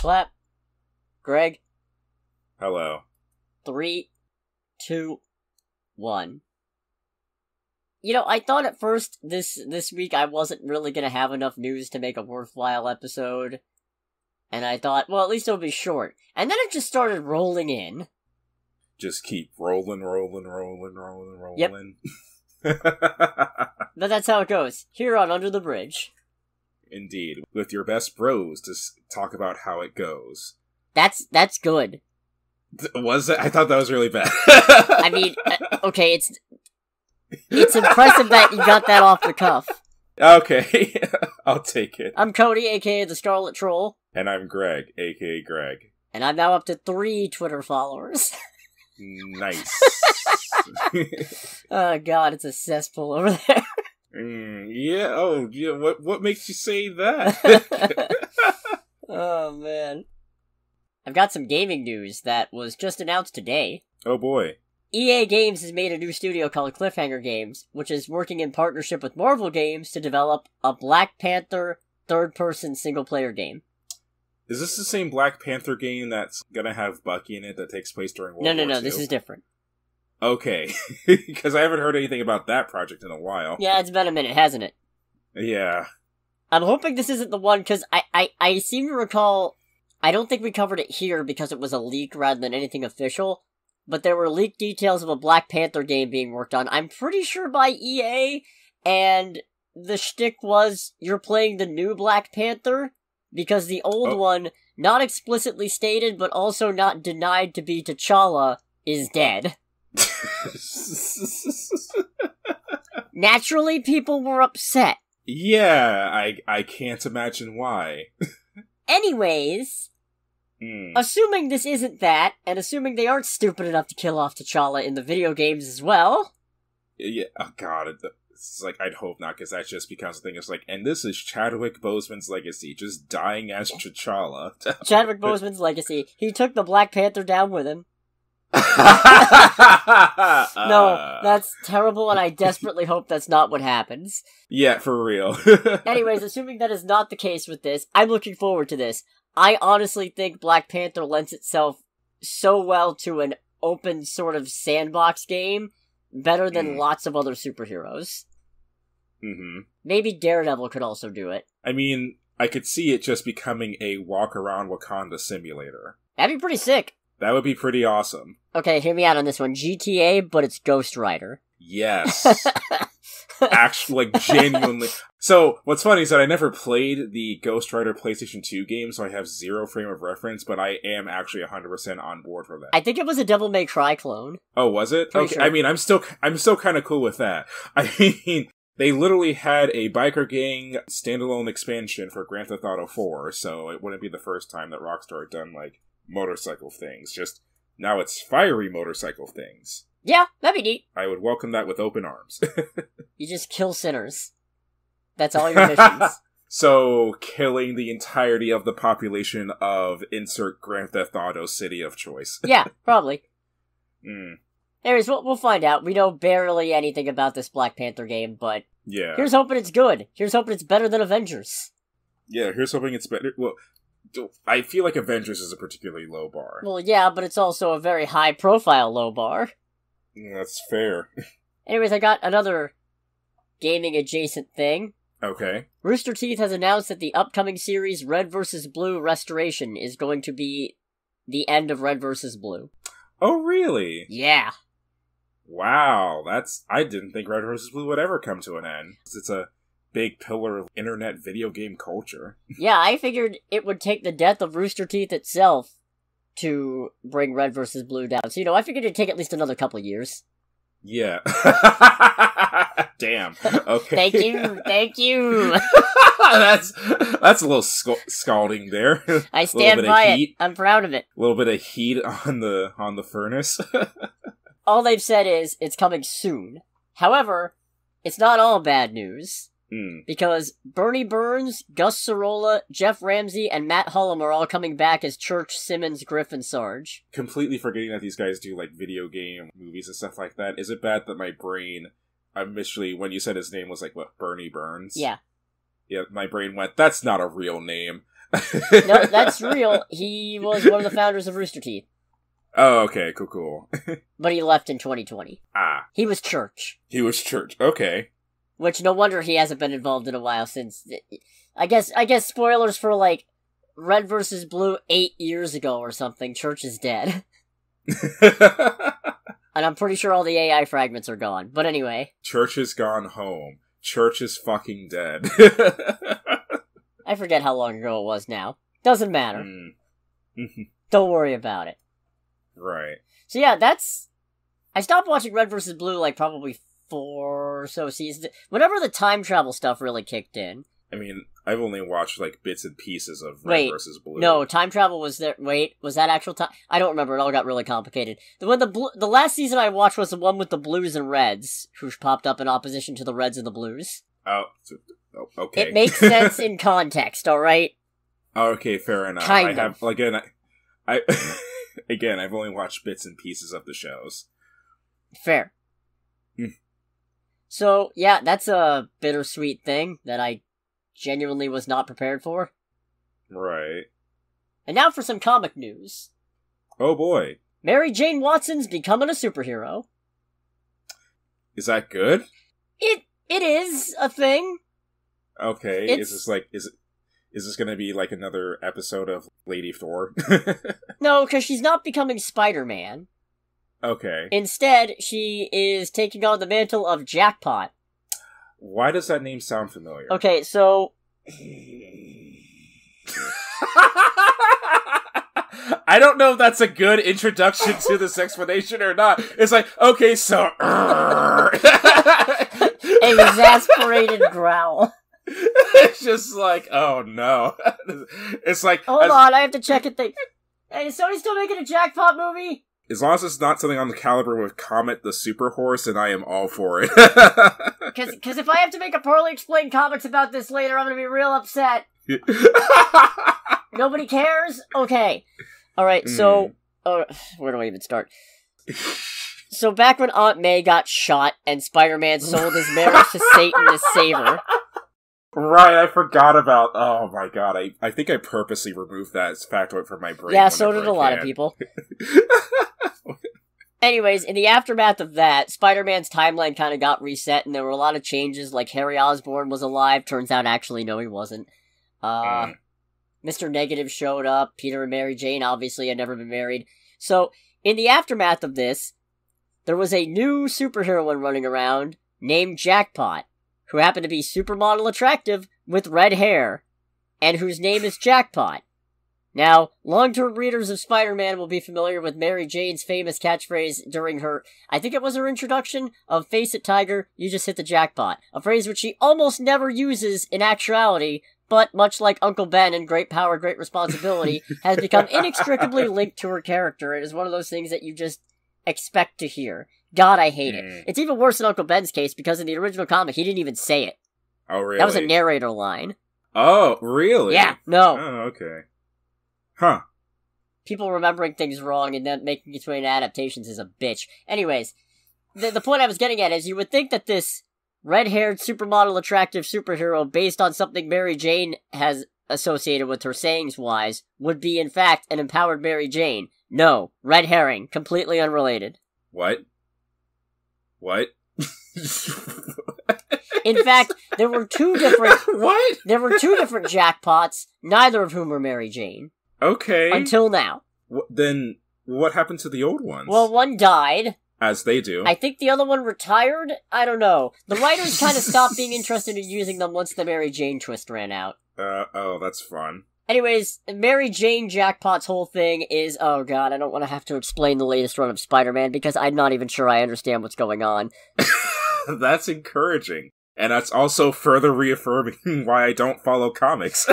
Clap. Greg. Hello. 3, 2, 1. You know, I thought at first this week I wasn't really gonna have enough news to make a worthwhile episode. And I thought, well, at least it'll be short. And then it just started rolling in. Just keep rolling. Yep. But that's how it goes. Here on Under the Bridge. Indeed. With your best bros to talk about how it goes. That's good. Was it? I thought that was really bad. I mean, okay, it's impressive that you got that off the cuff. Okay, I'll take it. I'm Cody, aka the Scarlet Troll. And I'm Greg, aka Greg. And I'm now up to 3 Twitter followers. Nice. Oh god, it's a cesspool over there. Yeah, oh, yeah, what makes you say that? Oh man. I've got some gaming news that was just announced today. Oh boy. EA Games has made a new studio called Cliffhanger Games, which is working in partnership with Marvel Games to develop a Black Panther third-person single-player game. Is this the same Black Panther game that's gonna have Bucky in it that takes place during World War II? No, this is different. Okay, because I haven't heard anything about that project in a while. Yeah, it's been a minute, hasn't it? Yeah. I'm hoping this isn't the one, because I seem to recall, I don't think we covered it here because it was a leak rather than anything official, but there were leaked details of a Black Panther game being worked on. I'm pretty sure by EA, and the shtick was, you're playing the new Black Panther, because the old one, not explicitly stated, but also not denied to be T'Challa, is dead. Naturally, people were upset. Yeah, I can't imagine why. Anyways, assuming this isn't that, and assuming they aren't stupid enough to kill off T'Challa in the video games as well. Yeah, oh god, it's like, I'd hope not, because that just becomes a thing. It's like, and this is Chadwick Boseman's legacy, just dying as T'Challa. Chadwick Boseman's legacy. He took the Black Panther down with him. No, that's terrible, and I desperately hope that's not what happens. Yeah, for real. Anyways, assuming that is not the case with this, I'm looking forward to this. I honestly think Black Panther lends itself so well to an open sort of sandbox game, better than lots of other superheroes. Mm-hmm. Maybe Daredevil could also do it. I mean, I could see it just becoming a walk-around Wakanda simulator. That'd be pretty sick. That would be pretty awesome. Okay, hear me out on this one. GTA, but it's Ghost Rider. Yes. Actually, like, genuinely. So, what's funny is that I never played the Ghost Rider PlayStation 2 game, so I have 0 frame of reference, but I am actually 100% on board for that. I think it was a Devil May Cry clone. Oh, was it? Pretty okay, sure. I mean, I'm still kind of cool with that. I mean, they literally had a biker gang standalone expansion for Grand Theft Auto 4, so it wouldn't be the first time that Rockstar had done, like, motorcycle things. Just, now it's fiery motorcycle things. Yeah, that'd be neat. I would welcome that with open arms. You just kill sinners. That's all your missions. So, killing the entirety of the population of insert Grand Theft Auto city of choice. Yeah, probably. Anyways, we'll find out. We know barely anything about this Black Panther game, but yeah. Here's hoping it's good. Here's hoping it's better than Avengers. Yeah, here's hoping it's better. Well, I feel like Avengers is a particularly low bar. Well, yeah, but it's also a very high-profile low bar. That's fair. Anyways, I got another gaming-adjacent thing. Okay. Rooster Teeth has announced that the upcoming series Red vs. Blue Restoration is going to be the end of Red vs. Blue. Oh, really? Yeah. Wow, I didn't think Red vs. Blue would ever come to an end. It's a big pillar of internet video game culture. Yeah, I figured it would take the death of Rooster Teeth itself to bring Red vs. Blue down. So, I figured it'd take at least another couple of years. Yeah. Damn. Okay. Thank you. That's a little scalding there. I stand by it. I'm proud of it. A little bit of heat on the furnace. All they've said is, it's coming soon. However, it's not all bad news. Because Bernie Burns, Gus Sorolla, Jeff Ramsey, and Matt Hullum are all coming back as Church, Simmons, Griffin, Sarge. Completely forgetting that these guys do, like, video game movies and stuff like that. Is it bad that my brain, initially, when you said his name was, like, what, Bernie Burns? Yeah. Yeah, my brain went, that's not a real name. No, that's real. He was one of the founders of Rooster Teeth. Oh, okay, cool. But he left in 2020. Ah. He was Church. He was Church, okay. Which, no wonder he hasn't been involved in a while since... I guess spoilers for, like, Red vs. Blue 8 years ago or something. Church is dead. And I'm pretty sure all the AI fragments are gone. But anyway. Church has gone home. Church is fucking dead. I forget how long ago it was now. Doesn't matter. Don't worry about it. Right. So yeah, that's... I stopped watching Red vs. Blue, like, probably 4 or so seasons. Whenever the time travel stuff really kicked in. I mean, I've only watched, like, bits and pieces of Red vs. Blue. No, time travel was there. Wait, was that actual time? I don't remember. It all got really complicated. The last season I watched was the one with the Blues and Reds, who popped up in opposition to the Reds and the Blues. Oh, okay. It makes sense in context, alright? Okay, fair enough. Kind of. Again, again, I've only watched bits and pieces of the shows. Fair. So, yeah, that's a bittersweet thing that I genuinely was not prepared for. Right. And now for some comic news. Oh boy. Mary Jane Watson's becoming a superhero. Is that good? It is a thing. Okay. Is this gonna be like another episode of Lady Thor? No, because she's not becoming Spider-Man. Okay. Instead, she is taking on the mantle of Jackpot. Why does that name sound familiar? Okay, so... I don't know if that's a good introduction to this explanation or not. It's like, okay, so... Exasperated growl. It's just like, oh no. It's like... Hold on, I have to check it. Hey, is Sony still making a Jackpot movie? As long as it's not something on the caliber with Comet the Super Horse, then I am all for it. Because if I have to make a poorly explained comics about this later, I'm going to be real upset. Nobody cares? Okay. Alright, so... where do I even start? So back when Aunt May got shot and Spider-Man sold his marriage to Satan to save her... Right, I forgot about... Oh my god, I think I purposely removed that factoid from my brain. Yeah, so did a lot of people. Anyways, in the aftermath of that, Spider-Man's timeline kind of got reset, and there were a lot of changes, like Harry Osborn was alive, turns out actually no he wasn't. Mr. Negative showed up, Peter and Mary Jane obviously had never been married. So, in the aftermath of this, there was a new superheroine running around named Jackpot, who happened to be supermodel attractive with red hair, and whose name is Jackpot. Now, long-term readers of Spider-Man will be familiar with Mary Jane's famous catchphrase during her, I think it was her introduction, of "Face it, Tiger, you just hit the jackpot," a phrase which she almost never uses in actuality, but much like Uncle Ben in Great Power, Great Responsibility, has become inextricably linked to her character. It is one of those things that you just expect to hear. God, I hate it. It's even worse in Uncle Ben's case, because in the original comic, he didn't even say it. Oh, really? That was a narrator line. Oh, really? Yeah, no. Oh, okay. Huh. People remembering things wrong and then making its way into adaptations is a bitch. Anyways, the point I was getting at is you would think that this red-haired, supermodel attractive superhero based on something Mary Jane has associated with her sayings-wise would be, in fact, an empowered Mary Jane. No. Red herring. Completely unrelated. What? In fact, there were two different... What? There were two different Jackpots, neither of whom were Mary Jane. Okay. Until now. Then, what happened to the old ones? Well, one died. As they do. I think the other one retired? I don't know. The writers kind of stopped being interested in using them once the Mary Jane twist ran out. Oh, that's fun. Anyways, Mary Jane Jackpot's whole thing is, oh god, I don't want to have to explain the latest run of Spider-Man because I'm not even sure I understand what's going on. That's encouraging. And that's also further reaffirming why I don't follow comics.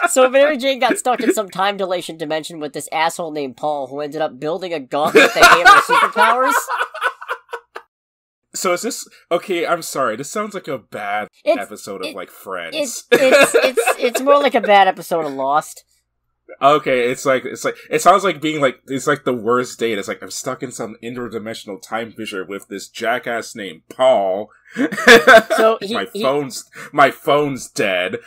So Mary Jane got stuck in some time dilation dimension with this asshole named Paul who ended up building a gauntlet that gave her superpowers. So is this... Okay, I'm sorry. This sounds like a bad episode of, like, Friends. It's more like a bad episode of Lost. Okay, it sounds like being like, it's like the worst date. It's like, I'm stuck in some interdimensional time fissure with this jackass named Paul, So my phone's dead.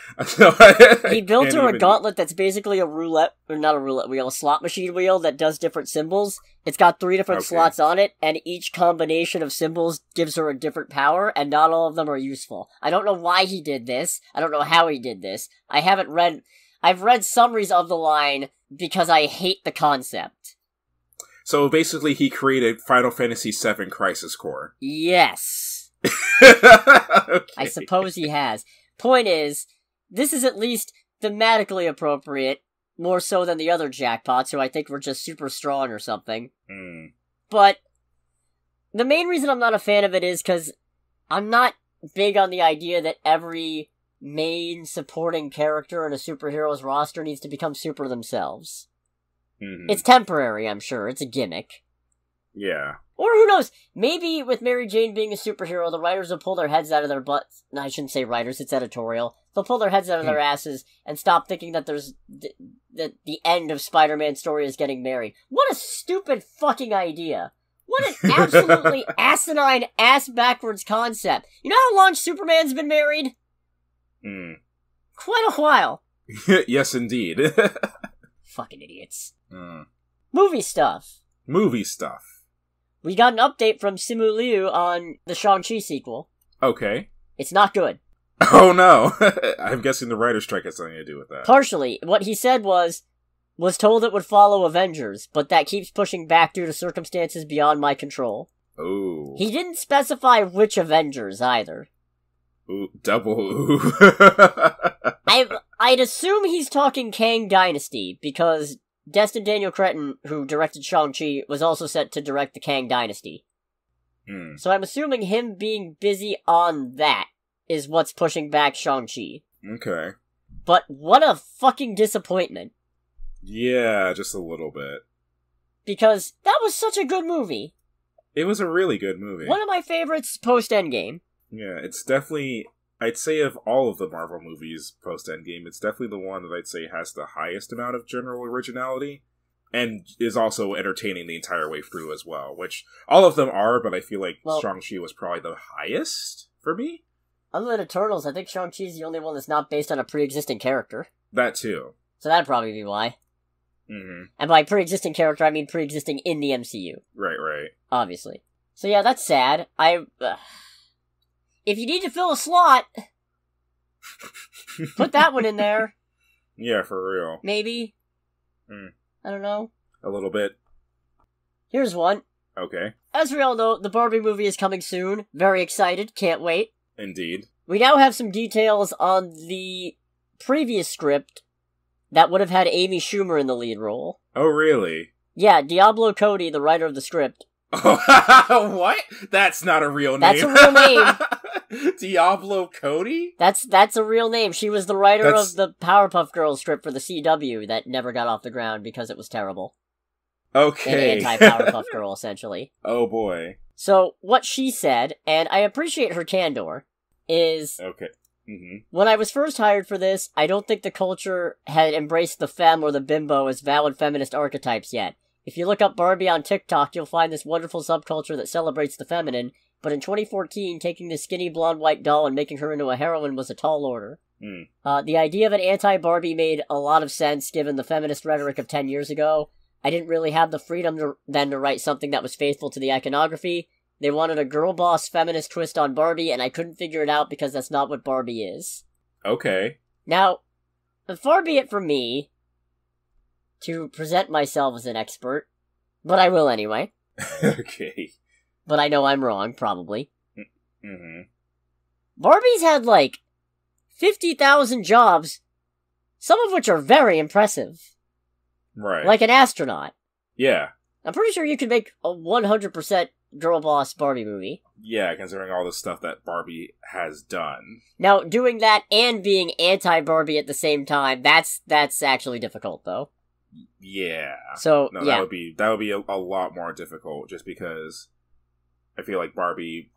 He built her a gauntlet that's basically a roulette, or not a roulette wheel, a slot machine wheel that does different symbols. It's got 3 different slots on it, and each combination of symbols gives her a different power, and not all of them are useful. I don't know why he did this. I don't know how he did this. I've read summaries of the line because I hate the concept. So basically he created Final Fantasy VII Crisis Core. Yes. I suppose he has. Point is, this is at least thematically appropriate, more so than the other Jackpots, who I think were just super strong or something. But the main reason I'm not a fan of it is because I'm not big on the idea that every main supporting character in a superhero's roster needs to become super themselves. It's temporary, I'm sure. It's a gimmick. Yeah. Or who knows? Maybe with Mary Jane being a superhero, the writers will pull their heads out of their butts. No, I shouldn't say writers, it's editorial. They'll pull their heads out of their asses and stop thinking that that the end of Spider-Man's story is getting married. What a stupid fucking idea. What an absolutely asinine, ass-backwards concept. You know how long Superman's been married? Quite a while. Yes, indeed. Fucking idiots. Movie stuff. We got an update from Simu Liu on the Shang-Chi sequel. Okay. It's not good. Oh no! I'm guessing the writer's strike has something to do with that. Partially. What he said was told it would follow Avengers, but that keeps pushing back due to circumstances beyond my control. Ooh. He didn't specify which Avengers either. Ooh, double ooh. I'd assume he's talking Kang Dynasty, because Destin Daniel Cretton, who directed Shang-Chi, was also set to direct the Kang Dynasty. So I'm assuming him being busy on that is what's pushing back Shang-Chi. Okay. But what a fucking disappointment. Yeah, just a little bit. Because that was such a good movie. It was a really good movie. One of my favorites post-Endgame. Yeah, it's definitely... I'd say of all of the Marvel movies post-Endgame, it's definitely the one that I'd say has the highest amount of general originality, and is also entertaining the entire way through as well, which all of them are, but I feel like Shang-Chi was probably the highest for me. Other than Eternals, I think Shang-Chi's the only one that's not based on a pre-existing character. That too. So that'd probably be why. And by pre-existing character, I mean pre-existing in the MCU. Right. Obviously. So yeah, that's sad. If you need to fill a slot, put that one in there. Yeah, for real. Maybe. I don't know. A little bit. Here's one. Okay. As we all know, the Barbie movie is coming soon. Very excited. Can't wait. Indeed. We now have some details on the previous script that would have had Amy Schumer in the lead role. Oh, really? Yeah, Diablo Cody, the writer of the script. What? That's not a real name. That's a real name. Diablo Cody? That's a real name. She was the writer of the Powerpuff Girls script for the CW that never got off the ground because it was terrible. Okay. An anti-Powerpuff Girl, essentially. Oh boy. So, what she said, and I appreciate her candor, is... Okay. When I was first hired for this, I don't think the culture had embraced the femme or the bimbo as valid feminist archetypes yet. If you look up Barbie on TikTok, you'll find this wonderful subculture that celebrates the feminine, but in 2014, taking this skinny blonde white doll and making her into a heroine was a tall order. The idea of an anti-Barbie made a lot of sense given the feminist rhetoric of 10 years ago. I didn't really have the freedom then to write something that was faithful to the iconography. They wanted a girl boss feminist twist on Barbie, and I couldn't figure it out because that's not what Barbie is. Okay. Now, far be it from me to present myself as an expert, but I will anyway. Okay. But I know I'm wrong, probably. Barbie's had, 50,000 jobs, some of which are very impressive. Right. Like an astronaut. Yeah. I'm pretty sure you could make a 100% girl boss Barbie movie. Yeah, considering all the stuff that Barbie has done. Now, doing that and being anti-Barbie at the same time, that's actually difficult, though. Yeah. So, no, yeah. that would be a lot more difficult, just because I feel like Barbie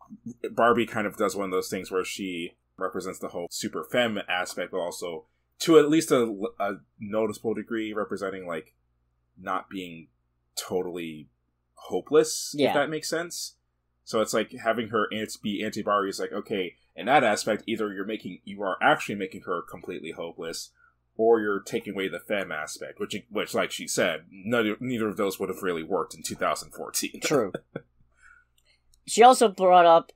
kind of does one of those things where she represents the whole super femme aspect, but also, to at least a noticeable degree, representing, not being totally hopeless, if that makes sense. So it's like having her be anti-Barbie is like, okay, in that aspect, either you are actually making her completely hopeless, or you're taking away the femme aspect, which like she said, neither of those would have really worked in 2014. True. She also brought up,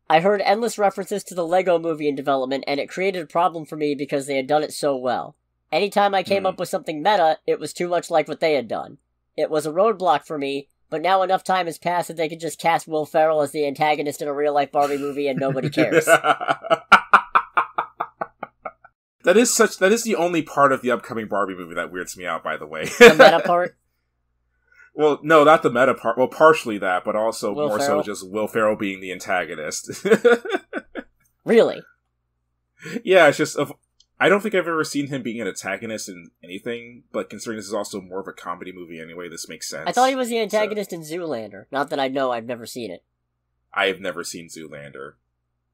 I heard endless references to the Lego movie in development, and it created a problem for me because they had done it so well. Anytime I came up with something meta, it was too much like what they had done. It was a roadblock for me, but now enough time has passed that they could just cast Will Ferrell as the antagonist in a real-life Barbie movie and nobody cares. That is the only part of the upcoming Barbie movie that weirds me out, by the way. The meta part? Well, no, not the meta part. Well, partially that, but also Will more Ferrell? so just Will Ferrell being the antagonist. Really? Yeah, it's just... I don't think I've ever seen him being an antagonist in anything, but considering this is also more of a comedy movie anyway, this makes sense. I thought he was the antagonist in Zoolander. Not that I know, I've never seen it. I've never seen Zoolander.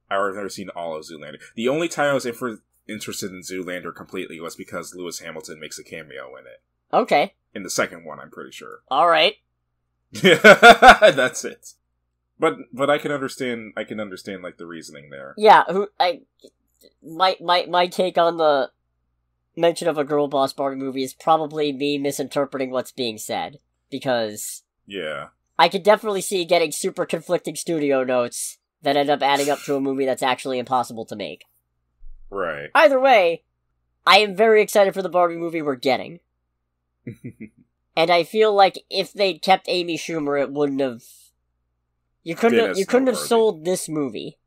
I've never seen all of Zoolander. The only time I was interested in Zoolander completely was because Lewis Hamilton makes a cameo in it. Okay. In the second one, I'm pretty sure. Alright. That's it. But I can understand like the reasoning there. Yeah, my take on the mention of a girl boss Barbie movie is probably me misinterpreting what's being said. Because... Yeah. I could definitely see getting super conflicting studio notes that end up adding up to a movie that's actually impossible to make. Right. Either way, I am very excited for the Barbie movie we're getting. And I feel like if they'd kept Amy Schumer, it wouldn't have... You couldn't have sold this movie.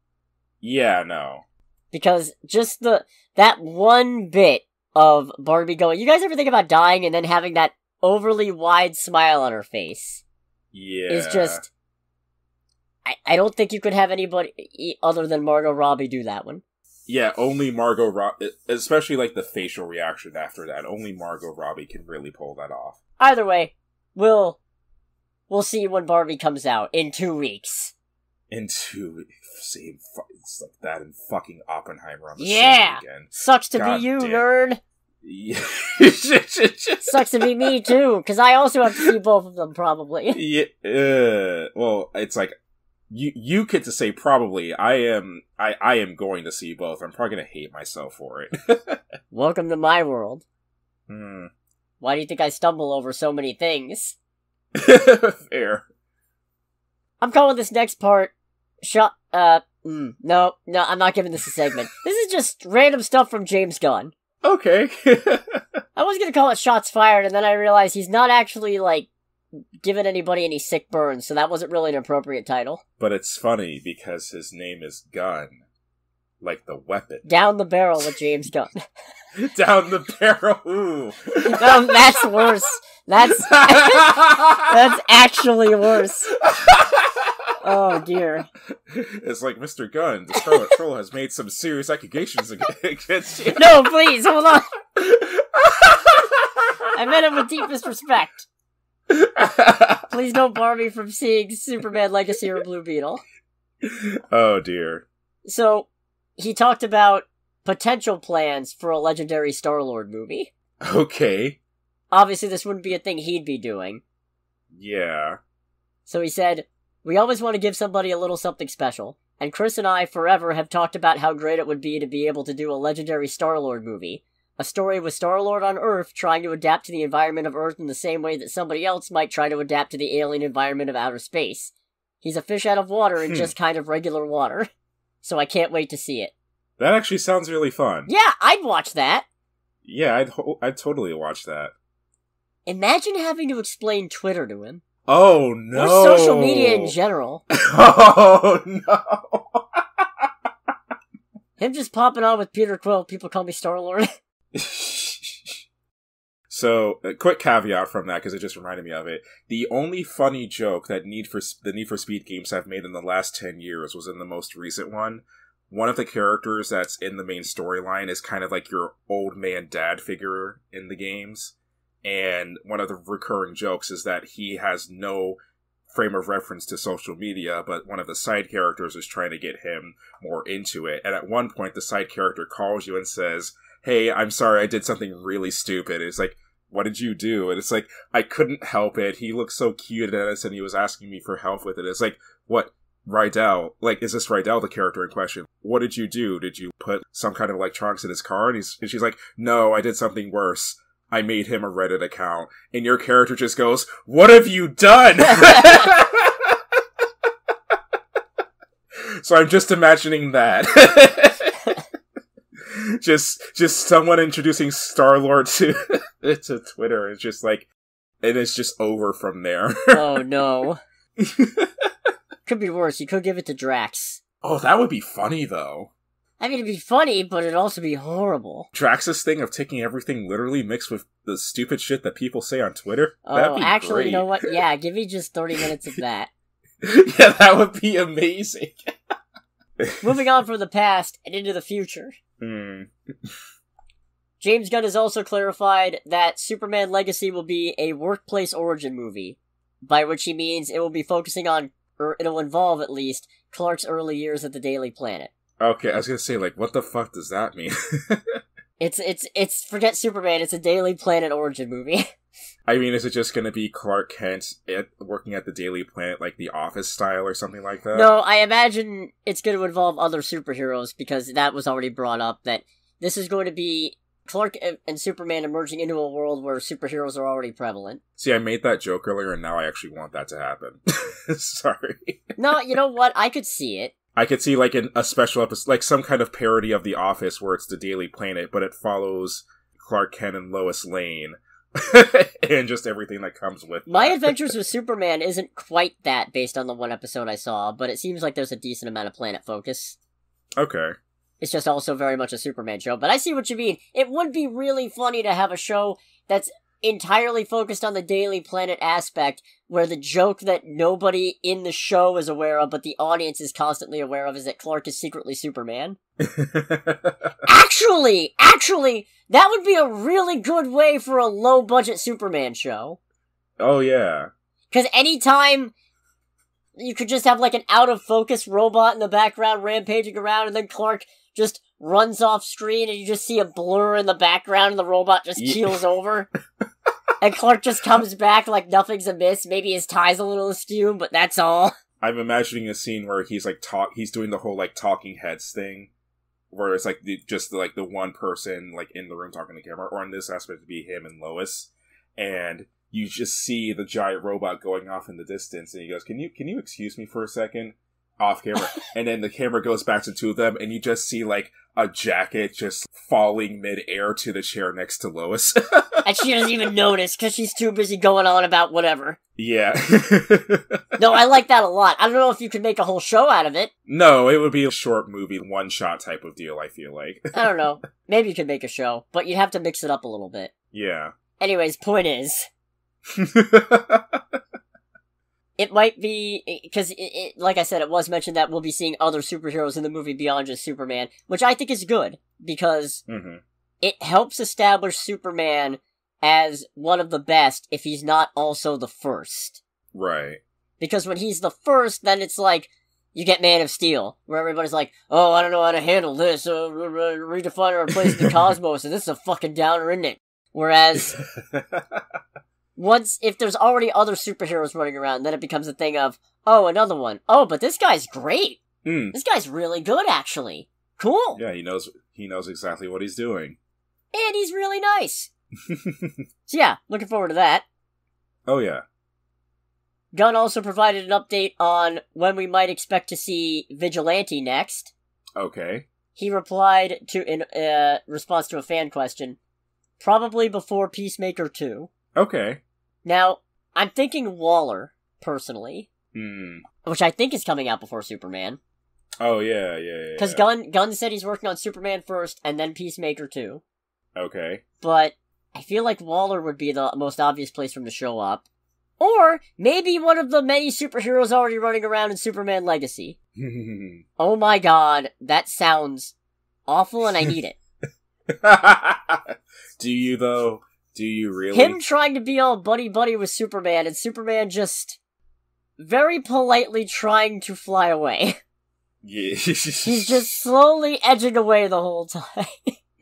Yeah, no. Because just that one bit of Barbie going, you guys ever think about dying and then having that overly wide smile on her face? Yeah. Is just... I don't think you could have anybody other than Margot Robbie do that one. Yeah, only Margot Robbie, especially like the facial reaction after that, only Margot Robbie can really pull that off. Either way, we'll see when Barbie comes out in 2 weeks. In 2 weeks. Same it's like that and fucking Oppenheimer on the same weekend. Sucks to be you, nerd. Yeah. Sucks to be me too, because I also have to see both of them probably. Yeah. Well, it's like you get to say probably. I am going to see both. I'm probably gonna hate myself for it. Welcome to my world. Hmm. Why do you think I stumble over so many things? Fair. I'm calling this next part no, I'm not giving this a segment. This is just random stuff from James Gunn. Okay. I was gonna call it Shots Fired, and then I realized he's not actually, like, giving anybody any sick burns, so that wasn't really an appropriate title. But it's funny, because his name is Gunn. Like the weapon. Down the Barrel with James Gunn. Down the barrel, ooh. No, that's worse. That's actually worse. Oh, dear. It's like, Mr. Gunn, the Scarlet Troll has made some serious accusations against you. No, please, hold on. I meant it with deepest respect. Please don't bar me from seeing Superman Legacy or Blue Beetle. Oh, dear. So, he talked about potential plans for a legendary Star-Lord movie. Okay. Obviously, this wouldn't be a thing he'd be doing. Yeah. So he said, "We always want to give somebody a little something special, and Chris and I forever have talked about how great it would be to be able to do a legendary Star-Lord movie. A story with Star-Lord on Earth trying to adapt to the environment of Earth in the same way that somebody else might try to adapt to the alien environment of outer space. He's a fish out of water in just kind of regular water. So I can't wait to see it." That actually sounds really fun. Yeah, I'd watch that. Yeah, I'd totally watch that. Imagine having to explain Twitter to him. Oh, no. Or social media in general. Oh, no. Him just popping on with Peter Quill, people call me Star-Lord. So, a quick caveat from that, because it just reminded me of it. The only funny joke that the Need for Speed games have made in the last 10 years was in the most recent one. One of the characters that's in the main storyline is kind of like your old man dad figure in the games. And one of the recurring jokes is that he has no frame of reference to social media, but one of the side characters is trying to get him more into it. And at one point, the side character calls you and says, "Hey, I'm sorry, I did something really stupid." And it's like, "What did you do?" And it's like, "I couldn't help it. He looked so cute at us and he was asking me for help with it." It's like, "What? Rydell, like, is this Rydell the character in question? What did you do? Did you put some kind of electronics in his car? And she's like, no, I did something worse. I made him a Reddit account. And your character just goes, what have you done? So I'm just imagining that. just someone introducing Star-Lord to Twitter. It's just like, and it's just over from there. Oh no. Could be worse. You could give it to Drax. Oh, that would be funny, though. I mean, it'd be funny, but it'd also be horrible. Drax's thing of taking everything literally mixed with the stupid shit that people say on Twitter? Oh, that'd be actually, great. You know what? Yeah, give me just 30 minutes of that. Yeah, that would be amazing. Moving on from the past and into the future. James Gunn has also clarified that Superman Legacy will be a workplace origin movie, by which he means it will be focusing on, or it'll involve at least, Clark's early years at the Daily Planet. Okay, I was gonna say, like, what the fuck does that mean? It's forget Superman, it's a Daily Planet origin movie. I mean, is it just gonna be Clark Kent working at the Daily Planet, like The Office style or something like that? No, I imagine it's going to involve other superheroes, because that was already brought up, that this is going to be Clark and Superman emerging into a world where superheroes are already prevalent. See, I made that joke earlier, and now I actually want that to happen. Sorry. No, you know what? I could see it. I could see, like, a special episode, like some kind of parody of The Office where it's the Daily Planet, but it follows Clark Kent and Lois Lane. And just everything that comes with My Adventures with Superman isn't quite that based on the one episode I saw, but it seems like there's a decent amount of planet focus. Okay. It's just also very much a Superman show, but I see what you mean. It would be really funny to have a show that's entirely focused on the Daily Planet aspect, where the joke that nobody in the show is aware of, but the audience is constantly aware of, is that Clark is secretly Superman. Actually, that would be a really good way for a low-budget Superman show. Oh, yeah. Because anytime you could just have, like, an out-of-focus robot in the background rampaging around, and then Clark just runs off screen, and you just see a blur in the background, and the robot just keels over. And Clark just comes back like nothing's amiss. Maybe his tie's a little askew, but that's all. I'm imagining a scene where he's like he's doing the whole like talking heads thing, where it's like just like the one person like in the room talking to the camera, or in this aspect to be him and Lois, and you just see the giant robot going off in the distance, and he goes, "Can you excuse me for a second?" Off camera, and then the camera goes back to two of them, and you just see like a jacket just falling mid-air to the chair next to Lois. And she doesn't even notice, because she's too busy going on about whatever. Yeah. No, I like that a lot. I don't know if you could make a whole show out of it. No, it would be a short movie, one-shot type of deal, I feel like. I don't know. Maybe you could make a show, but you'd have to mix it up a little bit. Yeah. Anyways, point is... It might be, because, like I said, it was mentioned that we'll be seeing other superheroes in the movie beyond just Superman, which I think is good, because it helps establish Superman as one of the best if he's not also the first. Right. Because when he's the first, then it's like, you get Man of Steel, where everybody's like, oh, I don't know how to handle this, redefine or replace the cosmos, and this is a fucking downer, isn't it? Whereas... if there's already other superheroes running around, then it becomes a thing of, oh, another one. Oh, but this guy's great. This guy's really good, actually. Cool. Yeah, he knows exactly what he's doing. And he's really nice. So yeah, looking forward to that. Oh yeah. Gunn also provided an update on when we might expect to see Vigilante next. Okay. He replied to, in response to a fan question, probably before Peacemaker 2. Okay. Now, I'm thinking Waller, personally. Which I think is coming out before Superman. Oh, yeah. Because Gunn said he's working on Superman first, and then Peacemaker 2. Okay. But I feel like Waller would be the most obvious place for him to show up. Or maybe one of the many superheroes already running around in Superman Legacy. Oh my god, that sounds awful and I need it. Do you, though? Do you really? Him trying to be all buddy-buddy with Superman, and Superman just very politely trying to fly away. Yeah. He's just slowly edging away the whole time.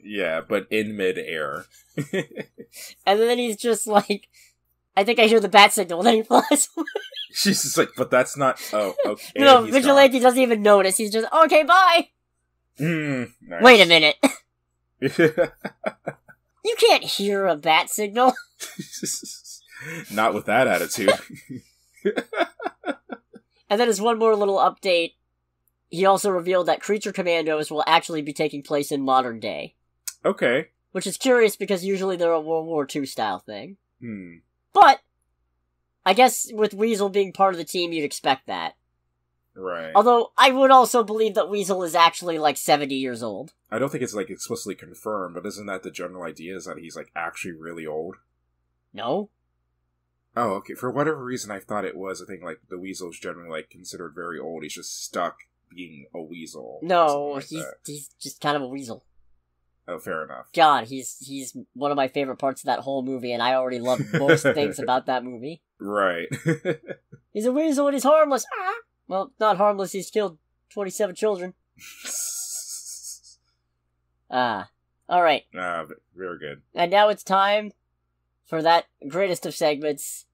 Yeah, but in mid-air. And then he's just like, I think I hear the bat signal, and then he flies away. She's just like, but that's not... Oh, okay. No, Vigilante doesn't even notice. He's just, okay, bye! Nice. Wait a minute. You can't hear a bat signal. Not with that attitude. And then as one more little update, he also revealed that Creature Commandos will actually be taking place in modern day. Okay. Which is curious because usually they're a World War II style thing. Hmm. But, I guess with Weasel being part of the team, you'd expect that. Right. Although, I would also believe that Weasel is actually, 70 years old. I don't think it's, explicitly confirmed, but isn't that the general idea, is that he's, actually really old? No. Oh, okay. For whatever reason, I thought it was. I think, the Weasel's generally, considered very old. He's just stuck being a weasel. No, he's just kind of a weasel. Oh, fair enough. God, he's one of my favorite parts of that whole movie, and I already love most things about that movie. Right. He's a weasel and he's harmless. Ah! Well, not harmless, he's killed 27 children. Alright. Very good. And now it's time for that greatest of segments,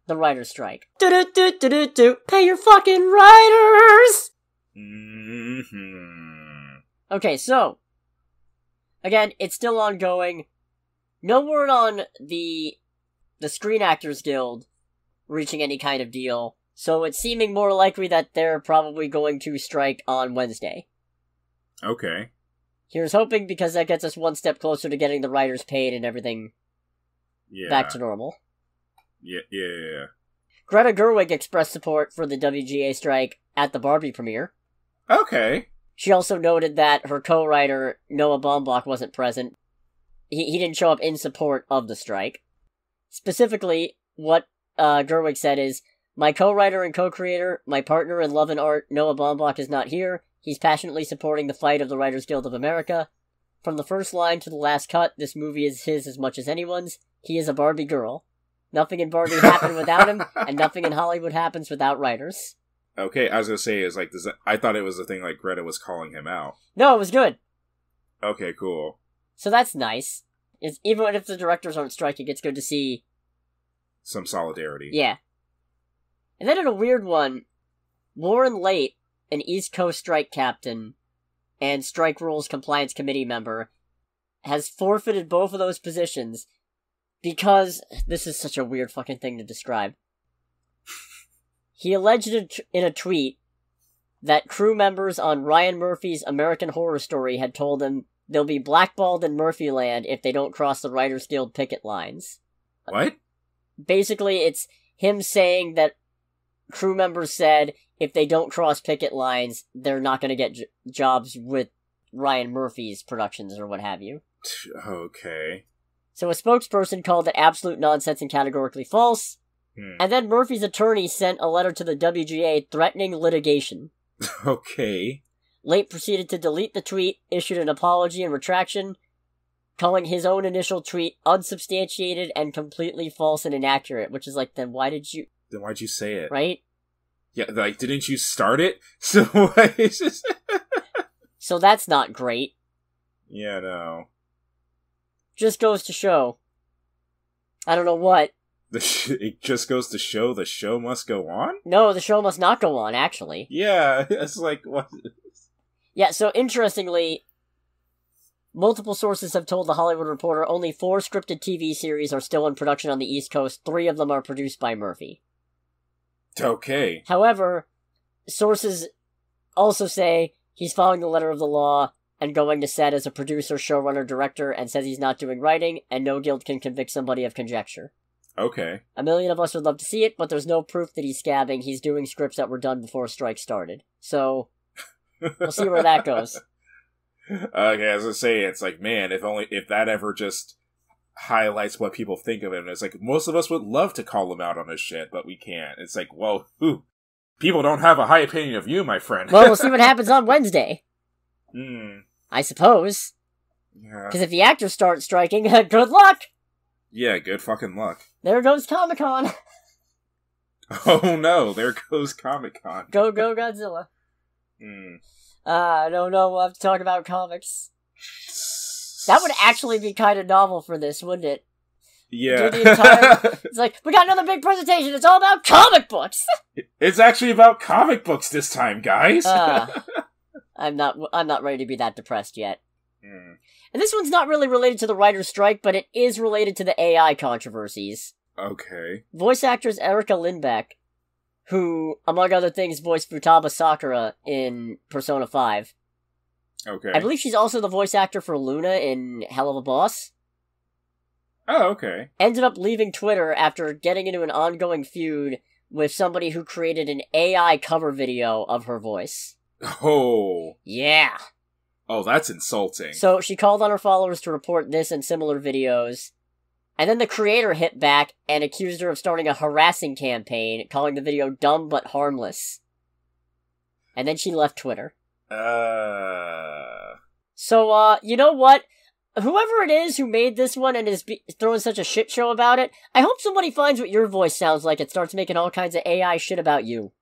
the writer's strike. Do-do-do-do-do-do. Pay your fucking writers! Mm-hmm. Okay, so, again, it's still ongoing. No word on the Screen Actors Guild reaching any kind of deal, so it's seeming more likely that they're probably going to strike on Wednesday. Okay. Here's hoping, because that gets us one step closer to getting the writers paid and everything back to normal. Yeah. Greta Gerwig expressed support for the WGA strike at the Barbie premiere. Okay. She also noted that her co-writer, Noah Baumbach, wasn't present. He didn't show up in support of the strike. Specifically, what Gerwig said is, "My co-writer and co-creator, my partner in love and art, Noah Baumbach, is not here. He's passionately supporting the fight of the Writers Guild of America. From the first line to the last cut, this movie is his as much as anyone's. He is a Barbie girl. Nothing in Barbie happened without him, and nothing in Hollywood happens without writers." Okay, I was gonna say, I thought it was a thing Greta was calling him out. No, it was good. Okay, cool. So that's nice. Even if the directors aren't striking, it's good to see some solidarity. Yeah. And then in a weird one, Warren Late, an East Coast strike captain and strike rules compliance committee member, has forfeited both of those positions because this is such a weird fucking thing to describe. He alleged in a tweet that crew members on Ryan Murphy's American Horror Story had told him they'll be blackballed in Murphyland if they don't cross the Writers Guild picket lines. What? Basically, it's him saying that crew members said if they don't cross picket lines, they're not going to get jobs with Ryan Murphy's productions or what have you. Okay. So a spokesperson called it absolute nonsense and categorically false. And then Murphy's attorney sent a letter to the WGA threatening litigation. Okay. Late proceeded to delete the tweet, issued an apology and retraction, calling his own initial tweet unsubstantiated and completely false and inaccurate, which is then why'd you say it? Right? Yeah, didn't you start it? So why is this? So that's not great. Yeah, no. Just goes to show. I don't know what. It just goes to show the show must go on? No, the show must not go on, actually. Yeah, it's what? Yeah, so interestingly, multiple sources have told The Hollywood Reporter only 4 scripted TV series are still in production on the East Coast. 3 of them are produced by Murphy. Okay. However, sources also say he's following the letter of the law and going to set as a producer, showrunner, director, and says he's not doing writing, and no guild can convict somebody of conjecture. Okay. A million of us would love to see it, but there's no proof that he's scabbing. He's doing scripts that were done before strike started. So, we'll see where that goes. Okay, as I say, it's man, if that ever just highlights what people think of him, it's most of us would love to call him out on his shit, but we can't. It's well, people don't have a high opinion of you, my friend. Well, we'll see what happens on Wednesday. I suppose. Yeah. Because if the actors start striking, good luck! Yeah, good fucking luck. There goes Comic-Con. Oh no, there goes Comic-Con. Go Godzilla. No, we'll have to talk about comics. That would actually be kind of novel for this, wouldn't it? Yeah. Do the entire... It's like, we got another big presentation. It's all about comic books. It's actually about comic books this time, guys. I'm not ready to be that depressed yet. Mm. And this one's not really related to the writer's strike, but it is related to the AI controversies. Okay. Voice actress Erica Lindbeck, who, among other things, voiced Futaba Sakura in Persona 5. Okay. I believe she's also the voice actor for Luna in Hell of a Boss. Oh, okay. Ended up leaving Twitter after getting into an ongoing feud with somebody who created an AI cover video of her voice. Oh. Yeah. Oh, that's insulting. So she called on her followers to report this and similar videos, and then the creator hit back and accused her of starting a harassing campaign, calling the video dumb but harmless. And then she left Twitter. So, you know what? Whoever it is who made this one and is throwing such a shit show about it, I hope somebody finds what your voice sounds like and starts making all kinds of AI shit about you.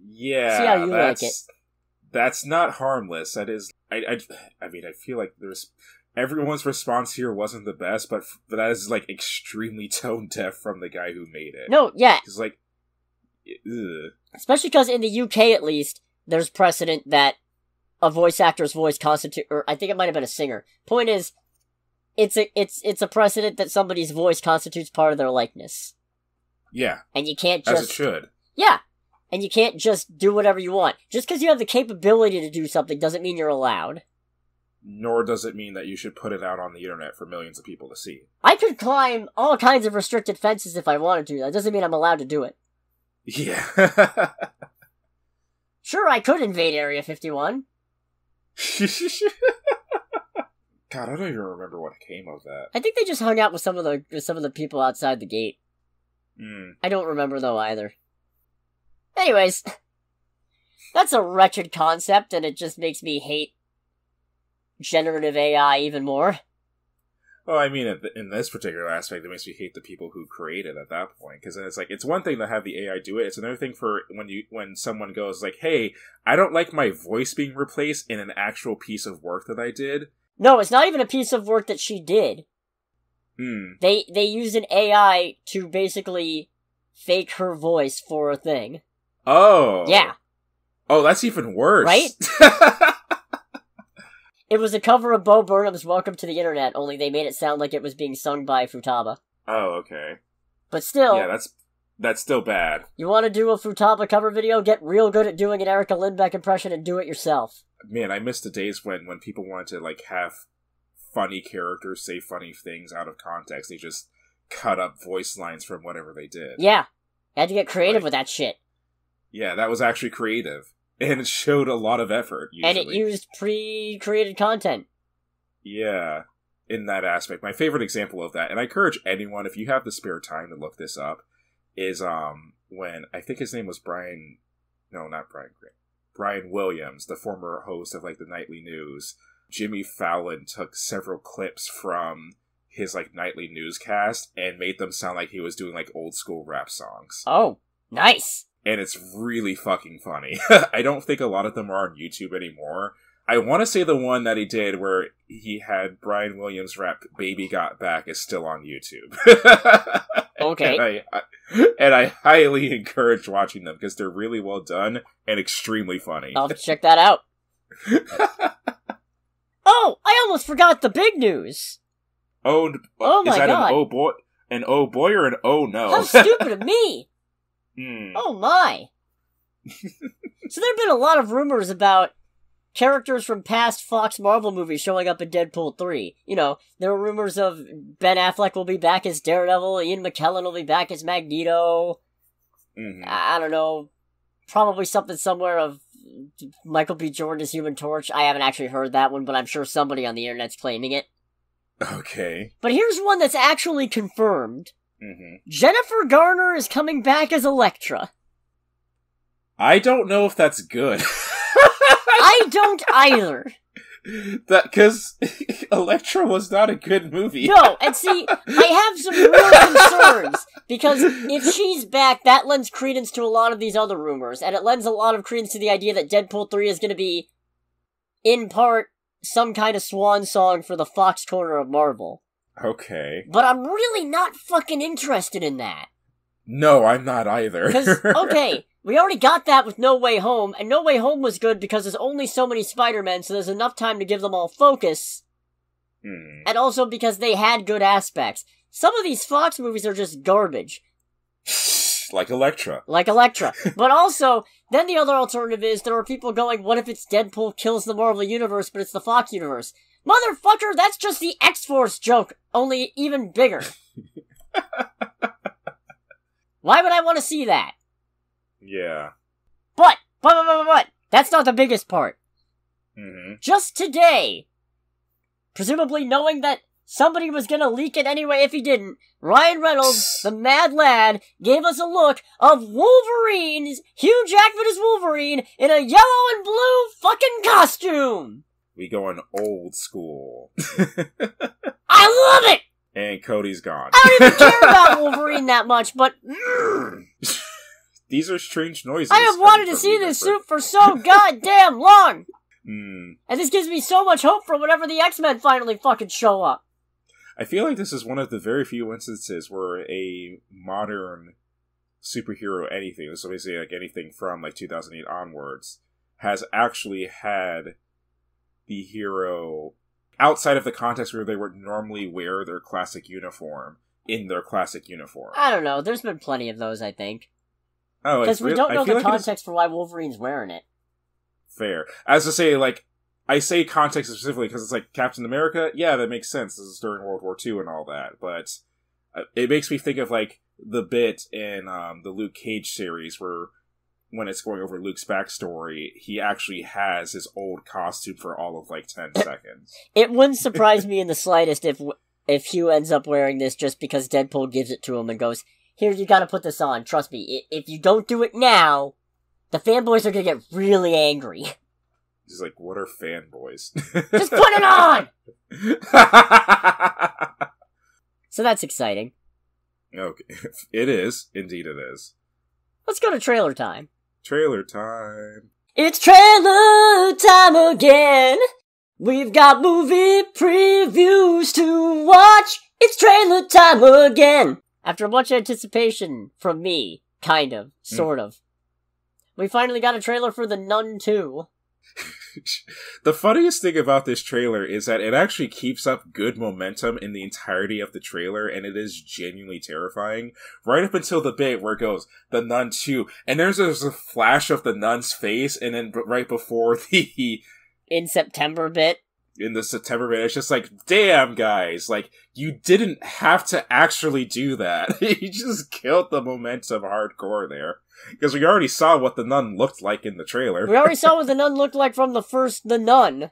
Yeah, see how you like it. That's not harmless. That is... I mean, I feel like everyone's response here wasn't the best, but that is, like, extremely tone-deaf from the guy who made it. No, yeah. It's like... Ugh. Especially because in the UK, at least, there's precedent that a voice actor's voice or I think it might have been a singer. Point is, it's a precedent that somebody's voice constitutes part of their likeness. Yeah. And you can't just... As it should. Yeah. And you can't just do whatever you want. Just because you have the capability to do something doesn't mean you're allowed. Nor does it mean that you should put it out on the internet for millions of people to see. I could climb all kinds of restricted fences if I wanted to. That doesn't mean I'm allowed to do it. Yeah. Sure, I could invade Area 51. God, I don't even remember what came of that. I think they just hung out with some of the people outside the gate. I don't remember though either. Anyways, that's a wretched concept, and it just makes me hate generative AI even more. Well, I mean, in this particular aspect, it makes me hate the people who create it at that point. Because then it's like, it's one thing to have the AI do it. It's another thing for when someone goes like, hey, I don't like my voice being replaced in an actual piece of work that I did. No, it's not even a piece of work that she did. They used an AI to basically fake her voice for a thing. Oh. Yeah. Oh, that's even worse. Right? It was a cover of Bo Burnham's Welcome to the Internet, only they made it sound like it was being sung by Futaba. Oh, okay. But still... Yeah, that's still bad. You want to do a Futaba cover video? Get real good at doing an Erica Lindbeck impression and do it yourself. Man, I miss the days when people wanted to, like, have funny characters say funny things out of context. They just cut up voice lines from whatever they did. Yeah. Had to get creative with that shit. Yeah, that was actually creative. And it showed a lot of effort, usually. And it used pre-created content. Yeah, in that aspect. My favorite example of that, and I encourage anyone, if you have the spare time to look this up, is when, I think his name was Brian Williams, the former host of, like, the Nightly News. Jimmy Fallon took several clips from his, like, nightly newscast and made them sound like he was doing, like, old school rap songs. Oh, nice! And it's really fucking funny. I don't think a lot of them are on YouTube anymore. I want to say the one that he did where he had Brian Williams rap Baby Got Back is still on YouTube. Okay. And I highly encourage watching them because they're really well done and extremely funny. I'll have to check that out. Oh, I almost forgot the big news. Oh my God. An oh boy or an oh no? How stupid of me! Oh my! So there have been a lot of rumors about characters from past Fox Marvel movies showing up in Deadpool 3. You know, there were rumors of Ben Affleck will be back as Daredevil, Ian McKellen will be back as Magneto. I don't know, probably something somewhere of Michael B. Jordan as Human Torch. I haven't actually heard that one, but I'm sure somebody on the internet's claiming it. Okay. But here's one that's actually confirmed. Jennifer Garner is coming back as Elektra. I don't know if that's good. I don't either. Because Elektra was not a good movie. No, and see, I have some real concerns, because if she's back, that lends credence to a lot of these other rumors, and it lends a lot of credence to the idea that Deadpool 3 is going to be, in part, some kind of swan song for the Fox corner of Marvel. Okay. But I'm really not fucking interested in that. No, I'm not either. Because, okay, we already got that with No Way Home, and No Way Home was good because there's only so many Spider-Men, so there's enough time to give them all focus. And also because they had good aspects. Some of these Fox movies are just garbage. Like Elektra. But also, then the other alternative is there are people going, what if it's Deadpool kills the Marvel Universe, but it's the Fox Universe? Motherfucker, that's just the X-Force joke, only even bigger. Why would I want to see that? Yeah. But, that's not the biggest part. Just today, presumably knowing that somebody was gonna leak it anyway if he didn't, Ryan Reynolds, the mad lad, gave us a look of Wolverine's Hugh Jackman as Wolverine in a yellow and blue fucking costume! We going old school. I love it! And Cody's gone. I don't even care about Wolverine that much, but... These are strange noises. I have wanted to see this suit for so goddamn long! And this gives me so much hope for whenever the X-Men finally fucking show up. I feel like this is one of the very few instances where a modern superhero anything, so basically like anything from like 2008 onwards, has actually had the hero outside of the context where they would normally wear their classic uniform in their classic uniform. I don't know, there's been plenty of those, I think. Oh, because we don't know the context for why Wolverine's wearing it. Fair. As to say, like, I say context specifically because it's like Captain America, yeah, that makes sense. This is during World War II and all that, but it makes me think of, like, the bit in the Luke Cage series where when it's going over Luke's backstory, he actually has his old costume for all of, like, 10 seconds. It wouldn't surprise me in the slightest if Hugh ends up wearing this just because Deadpool gives it to him and goes, here, you gotta put this on, trust me, if you don't do it now, the fanboys are gonna get really angry. He's like, what are fanboys? Just put it on! So that's exciting. Okay. It is. Indeed it is. Let's go to trailer time. Trailer time. It's trailer time again! We've got movie previews to watch! It's trailer time again! After much anticipation from me, kind of, sort of, we finally got a trailer for The Nun 2. The funniest thing about this trailer is that it actually keeps up good momentum in the entirety of the trailer, and it is genuinely terrifying. Right up until the bit where it goes, The Nun 2, and there's a flash of the nun's face, and then right before the... In September bit. In the September bit, it's just like, damn, guys, like, you didn't have to actually do that. You just killed the momentum hardcore there. Because we already saw what the nun looked like in the trailer. We already saw what the nun looked like from the first The Nun.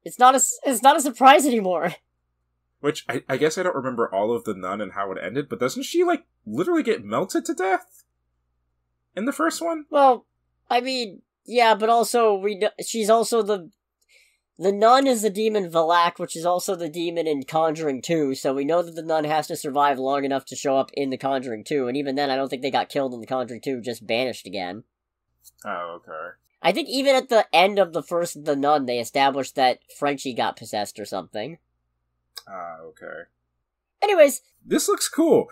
It's not a surprise anymore. Which, I guess I don't remember all of the nun and how it ended, but doesn't she, like, literally get melted to death? In the first one? Well, I mean, yeah, but also, she's also the nun is the demon Valak, which is also the demon in Conjuring 2, so we know that the nun has to survive long enough to show up in the Conjuring 2, and even then I don't think they got killed in the Conjuring 2, just banished again. Oh, okay. I think even at the end of the first The Nun, they established that Frenchie got possessed or something. Ah, okay. Anyways. This looks cool.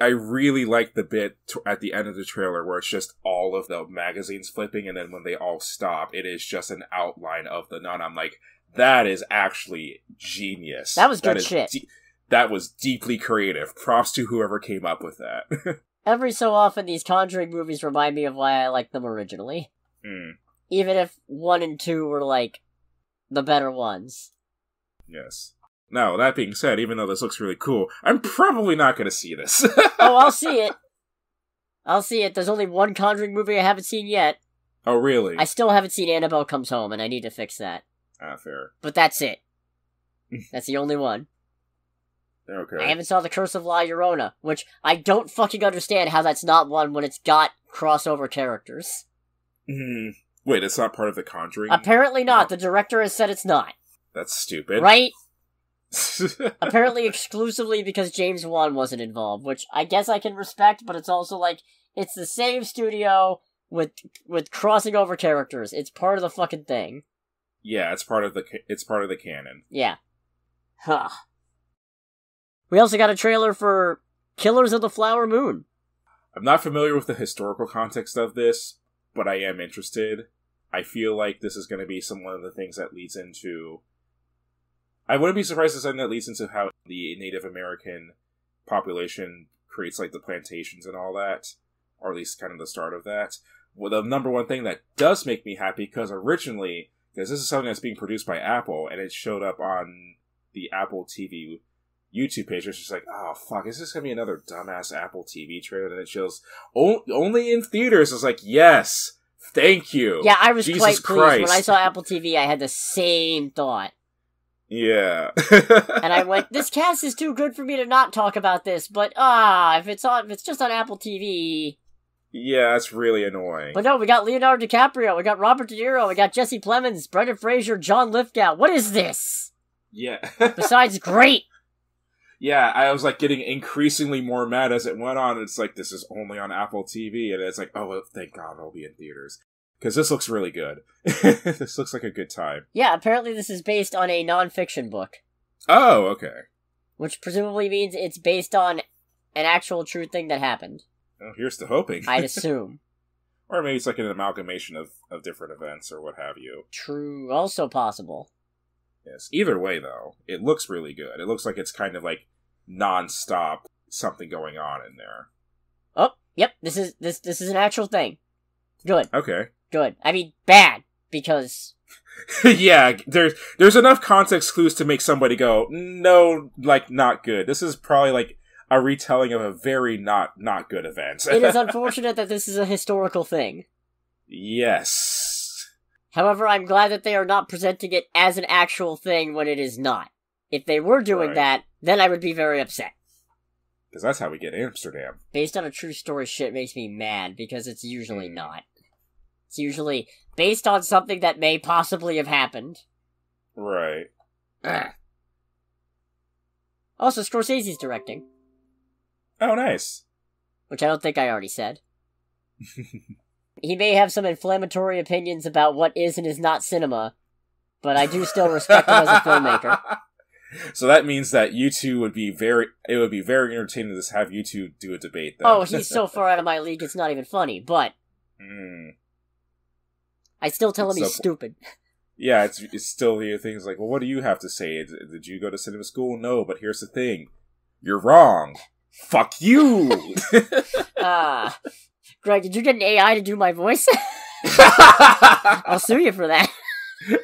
I really like the bit at the end of the trailer where it's just all of the magazines flipping, and then when they all stop, it is just an outline of the nun. I'm like, that is actually genius. That was good shit. That was deeply creative. Props to whoever came up with that. Every so often, these Conjuring movies remind me of why I liked them originally. Even if 1 and 2 were, like, the better ones. Yes. Now, that being said, even though this looks really cool, I'm probably not going to see this. Oh, I'll see it. I'll see it. There's only one Conjuring movie I haven't seen yet. Oh, really? I still haven't seen Annabelle Comes Home, and I need to fix that. Ah, fair. But that's it. That's the only one. Okay. I haven't saw The Curse of La Llorona, which I don't fucking understand how that's not one when it's got crossover characters. Wait, it's not part of The Conjuring? Apparently not. The director has said it's not. That's stupid. Right? Apparently exclusively because James Wan wasn't involved, which I guess I can respect, but it's also like, it's the same studio with crossing over characters. It's part of the fucking thing. Yeah, it's part of the canon. Yeah. Huh. We also got a trailer for Killers of the Flower Moon. I'm not familiar with the historical context of this, but I am interested. I feel like this is going to be one of the things that leads into... I wouldn't be surprised if something that leads into how the Native American population creates, like, the plantations and all that. Or at least kind of the start of that. Well, the number one thing that does make me happy, because originally... Because this is something that's being produced by Apple, and it showed up on the Apple TV YouTube page. It's just like, oh, fuck, is this going to be another dumbass Apple TV trailer? And it shows only in theaters. It's like, yes, thank you. Yeah, I was Jesus quite Christ. pleased. When I saw Apple TV, I had the same thought. Yeah. And I went, this cast is too good for me to not talk about this, but, if it's just on Apple TV... Yeah, that's really annoying. But no, we got Leonardo DiCaprio, we got Robert De Niro, we got Jesse Plemons, Brendan Fraser, John Lithgow. What is this? Yeah. Besides great. Yeah, I was like getting increasingly more mad as it went on. It's like, this is only on Apple TV. And it's like, oh, well, thank God it'll be in theaters. Because this looks really good. This looks like a good time. Yeah, apparently this is based on a non-fiction book. Oh, okay. Which presumably means it's based on an actual true thing that happened. Well, here's to hoping. I'd assume. Or maybe it's like an amalgamation of different events or what have you. True, also possible. Yes. Either way, though, it looks really good. It looks like it's kind of like non-stop something going on in there. Oh, yep, this is an actual thing. Good. Okay. Good. I mean, bad, because... Yeah, there's enough context clues to make somebody go, no, like, not good. This is probably like a retelling of a very not good event. It is unfortunate that this is a historical thing. Yes. However, I'm glad that they are not presenting it as an actual thing when it is not. If they were doing that, then I would be very upset. Because that's how we get Amsterdam. Based on a true story shit makes me mad, because it's usually not. It's usually based on something that may possibly have happened. Right. Also, Scorsese's directing. Oh, nice. Which I don't think I already said. He may have some inflammatory opinions about what is and is not cinema, but I do still respect him as a filmmaker. So that means that you two would be very entertaining to have you two do a debate, then. Oh, he's so far out of my league, it's not even funny, but... I still tell him he's stupid. Yeah, it's still the things like, well, what do you have to say? Did you go to cinema school? No, but here's the thing. You're wrong. Fuck you! Greg, did you get an AI to do my voice? I'll sue you for that.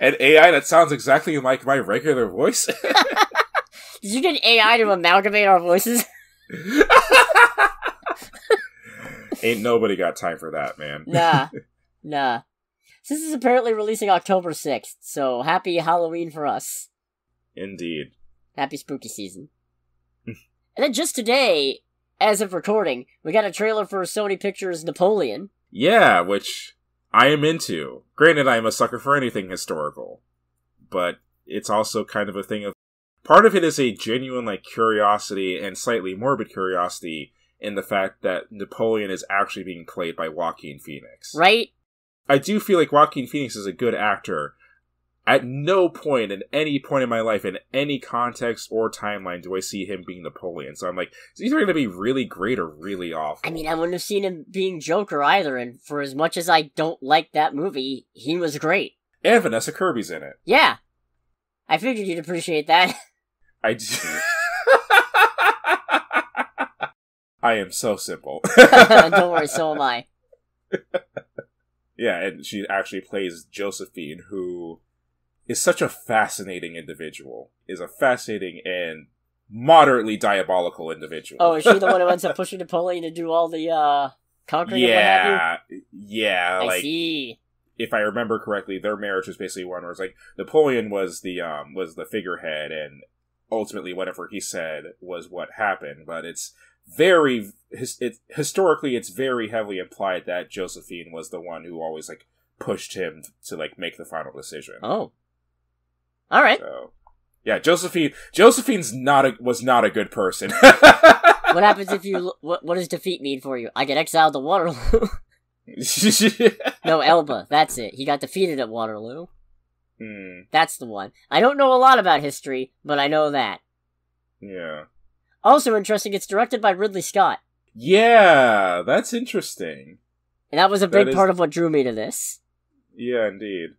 An AI that sounds exactly like my regular voice? Did you get an AI to amalgamate our voices? Ain't nobody got time for that, man. Nah. This is apparently releasing October 6th, so happy Halloween for us. Indeed. Happy spooky season. And then just today, as of recording, we got a trailer for Sony Pictures' Napoleon. Yeah, which I am into. Granted, I am a sucker for anything historical. But it's also kind of a thing of... Part of it is a genuine, like, curiosity and slightly morbid curiosity in the fact that Napoleon is actually being played by Joaquin Phoenix. Right? I do feel like Joaquin Phoenix is a good actor. At no point, in any point in my life, in any context or timeline, do I see him being Napoleon. So I'm like, is he either going to be really great or really awful? I mean, I wouldn't have seen him being Joker either, and for as much as I don't like that movie, he was great. And Vanessa Kirby's in it. Yeah. I figured you'd appreciate that. I do. I am so simple. Don't worry, so am I. Yeah, and she actually plays Josephine, who is such a fascinating individual. Is a fascinating and moderately diabolical individual. Oh, is she the one who ends up pushing Napoleon to do all the conquering and what have you? Yeah. I see. If I remember correctly, their marriage was basically one where it's like Napoleon was the figurehead, and ultimately whatever he said was what happened. But it's historically it's very heavily implied that Josephine was the one who always like pushed him to like make the final decision. Oh, all right. So, yeah, Josephine's was not a good person. What happens if you? What does defeat mean for you? I get exiled to Waterloo. No, Elba. That's it. He got defeated at Waterloo. That's the one. I don't know a lot about history, but I know that. Yeah. Also interesting, it's directed by Ridley Scott. Yeah, that's interesting. And that was a big part of what drew me to this. Yeah, indeed.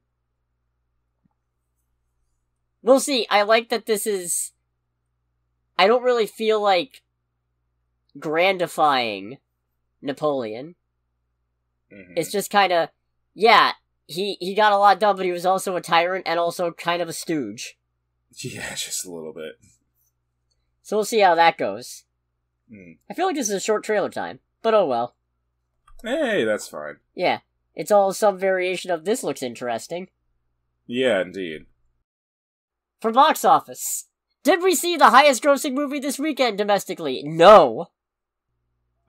We'll see. I like that this is... I don't really feel like grandifying Napoleon. Mm-hmm. It's just kind of... Yeah, he got a lot done, but he was also a tyrant and also kind of a stooge. Yeah, just a little bit. So we'll see how that goes. Mm. I feel like this is a short trailer time, but oh well. Hey, that's fine. Yeah, it's all some variation of this looks interesting. Yeah, indeed. For box office, did we see the highest grossing movie this weekend domestically? No.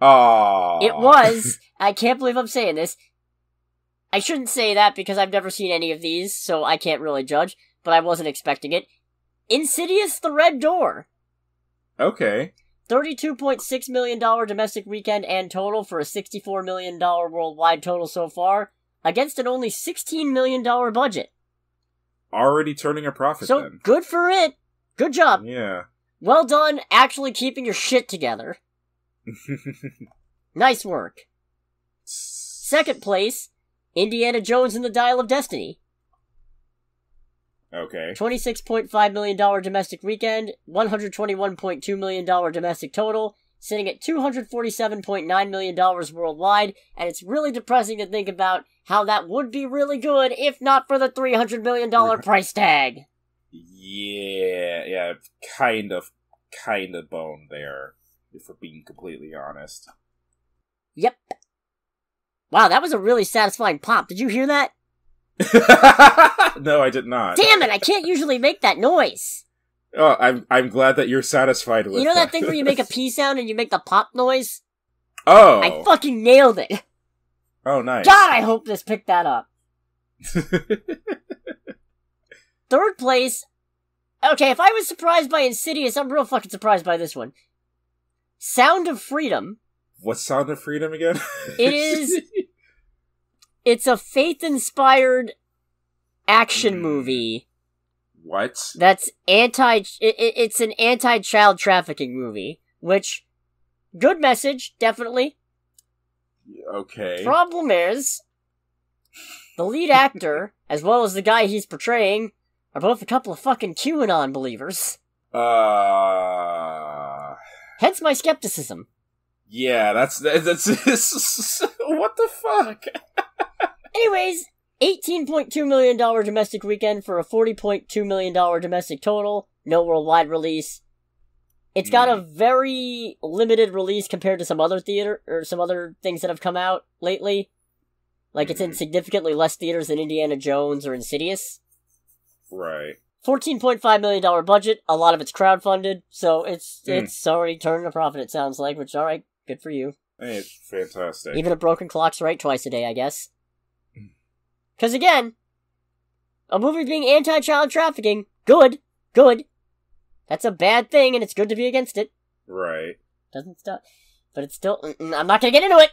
Aww. It was, I can't believe I'm saying this. I shouldn't say that because I've never seen any of these, so I can't really judge, but I wasn't expecting it. Insidious the Red Door. Okay. $32.6 million domestic weekend and total for a $64 million worldwide total so far, against an only $16 million budget. Already turning a profit, so, then. Good for it. Good job. Yeah. Well done actually keeping your shit together. Nice work. Second place, Indiana Jones and the Dial of Destiny. Okay. $26.5 million domestic weekend, $121.2 million domestic total, sitting at $247.9 million worldwide, and it's really depressing to think about how that would be really good if not for the $300 million price tag. Yeah, kind of bone there, if we're being completely honest. Yep. Wow, that was a really satisfying pop. Did you hear that? No, I did not. Damn it, I can't usually make that noise. Oh, I'm glad that you're satisfied with You know that thing where you make a pee sound and you make the pop noise? Oh. I fucking nailed it. Oh, nice. God, I hope this picked that up. Third place. Okay, if I was surprised by Insidious, I'm real fucking surprised by this one. Sound of Freedom. What's Sound of Freedom again? It's a faith-inspired action movie. What? That's it's an anti-child trafficking movie, which, good message, definitely. Okay. Problem is, the lead actor, as well as the guy he's portraying, are both a couple of fucking QAnon believers. Hence my skepticism. Yeah, that's what the fuck? Anyways, $18.2 million domestic weekend for a $40.2 million domestic total. No worldwide release. It's got a very limited release compared to some other things that have come out lately. Like, it's in significantly less theaters than Indiana Jones or Insidious. Right. $14.5 million budget. A lot of it's crowdfunded, so it's already turning a profit, it sounds like, which, alright, good for you. Hey, it's fantastic. Even a broken clock's right twice a day, I guess. Because again, a movie being anti-child trafficking, good. That's a bad thing, and it's good to be against it. Right. Doesn't stop. But it's still... I'm not gonna get into it!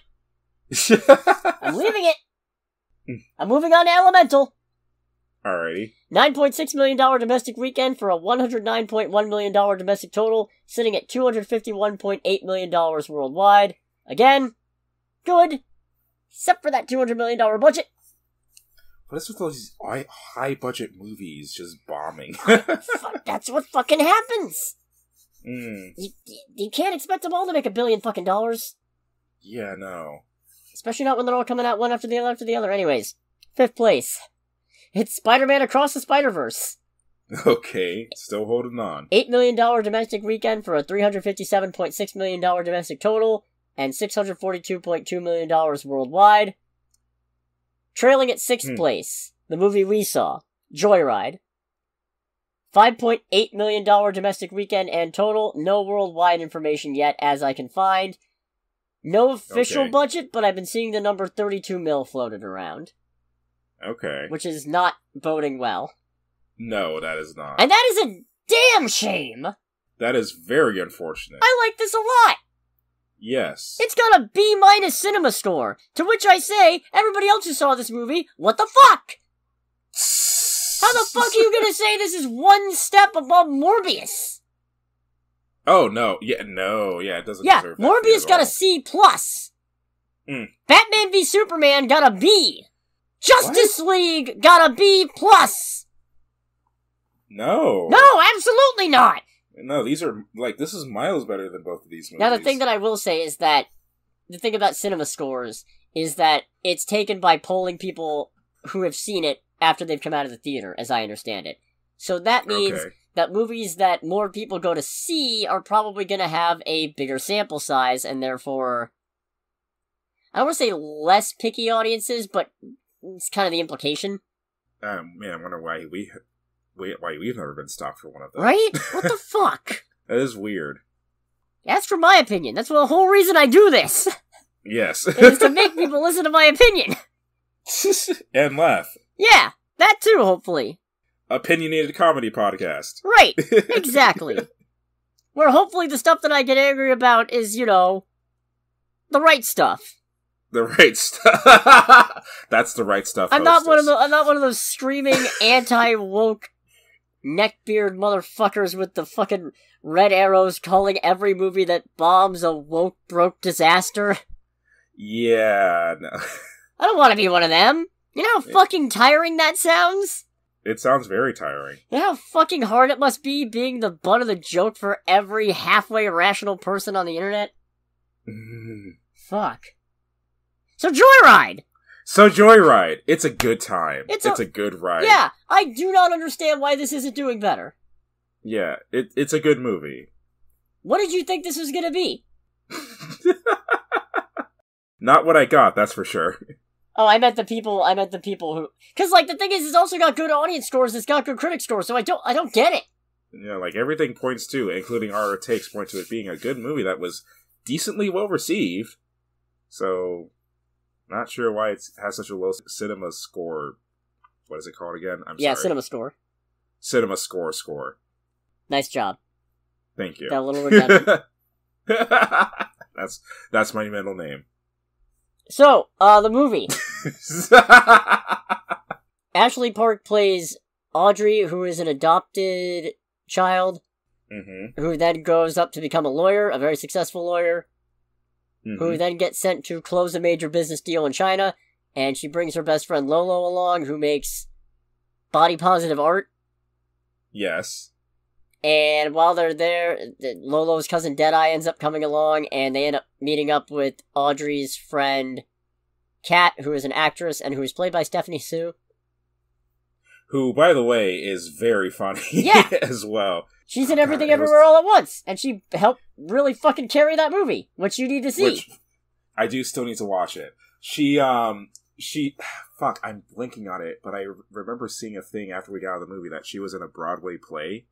I'm leaving it! I'm moving on to Elemental. Alrighty. $9.6 million domestic weekend for a $109.1 million domestic total, sitting at $251.8 million worldwide. Again, good. Except for that $200 million budget. What is with those high-budget movies just bombing? Fuck, that's what fucking happens! You can't expect them all to make $1 billion fucking dollars. Yeah, no. Especially not when they're all coming out one after the other. Anyways, fifth place. It's Spider-Man Across the Spider-Verse. Okay, still holding on. $8 million domestic weekend for a $357.6 million domestic total, and $642.2 million worldwide. Trailing at sixth place, the movie we saw, Joyride. $5.8 million domestic weekend and total. No worldwide information yet, as I can find. No official budget, but I've been seeing the number 32 mil floated around. Okay. Which is not boding well. No, that is not. And that is a damn shame! That is very unfortunate. I like this a lot! Yes. It's got a B- cinema score, to which I say, everybody else who saw this movie, what the fuck? How the fuck are you gonna say this is one step above Morbius? Oh, no. Yeah, no. Yeah, it doesn't Yeah, deserve that Morbius got all. a C+. Mm. Batman v Superman got a B. Justice League got a B+. No. No, absolutely not! No, these are, like, this is miles better than both of these movies. Now, the thing that I will say is that, the thing about cinema scores is that it's taken by polling people who have seen it after they've come out of the theater, as I understand it. So that means that movies that more people go to see are probably going to have a bigger sample size, and therefore, I don't want to say less picky audiences, but it's kind of the implication. Man, I wonder why we've never been stopped for one of those. Right? What the fuck? That is weird. That's for my opinion. That's the whole reason I do this. Yes. Is to make people listen to my opinion. And laugh. Yeah, that too, hopefully. Opinionated comedy podcast. Right, exactly. Where hopefully the stuff that I get angry about is, the right stuff. The right stuff. That's the right stuff. I'm not one of those screaming anti-woke neckbeard motherfuckers with the fucking red arrows calling every movie that bombs a woke broke disaster. Yeah, no. I don't want to be one of them. You know how fucking tiring that sounds? It sounds very tiring. You know how fucking hard it must be being the butt of the joke for every halfway rational person on the internet? Fuck. So Joyride! It's a good time. It's a good ride. Yeah, I do not understand why this isn't doing better. Yeah, it's a good movie. What did you think this was gonna be? Not what I got, that's for sure. Oh, I meant the people who... Because, like, the thing is, it's also got good audience scores, it's got good critic scores, so I don't get it. Yeah, like, everything points to, including our takes, point to it being a good movie that was decently well received. So, not sure why it has such a low cinema score. What is it called again? I'm sorry. Cinema score. Cinema score. Nice job. Thank you. Got a little redundant. That's my middle name. So, the movie. Ashley Park plays Audrey, who is an adopted child, who then grows up to become a lawyer, a very successful lawyer, who then gets sent to close a major business deal in China, and she brings her best friend Lolo along, who makes body-positive art. Yes. And while they're there, Lolo's cousin Deadeye ends up coming along, and they end up meeting up with Audrey's friend, Kat, who is an actress, and who is played by Stephanie Sue. Who, by the way, is very funny as well. She's in Everything Everywhere All at Once, and she helped really fucking carry that movie, which you need to see. Which I do still need to watch it. She, fuck, I'm blinking on it, but I remember seeing a thing after we got out of the movie that she was in a Broadway play.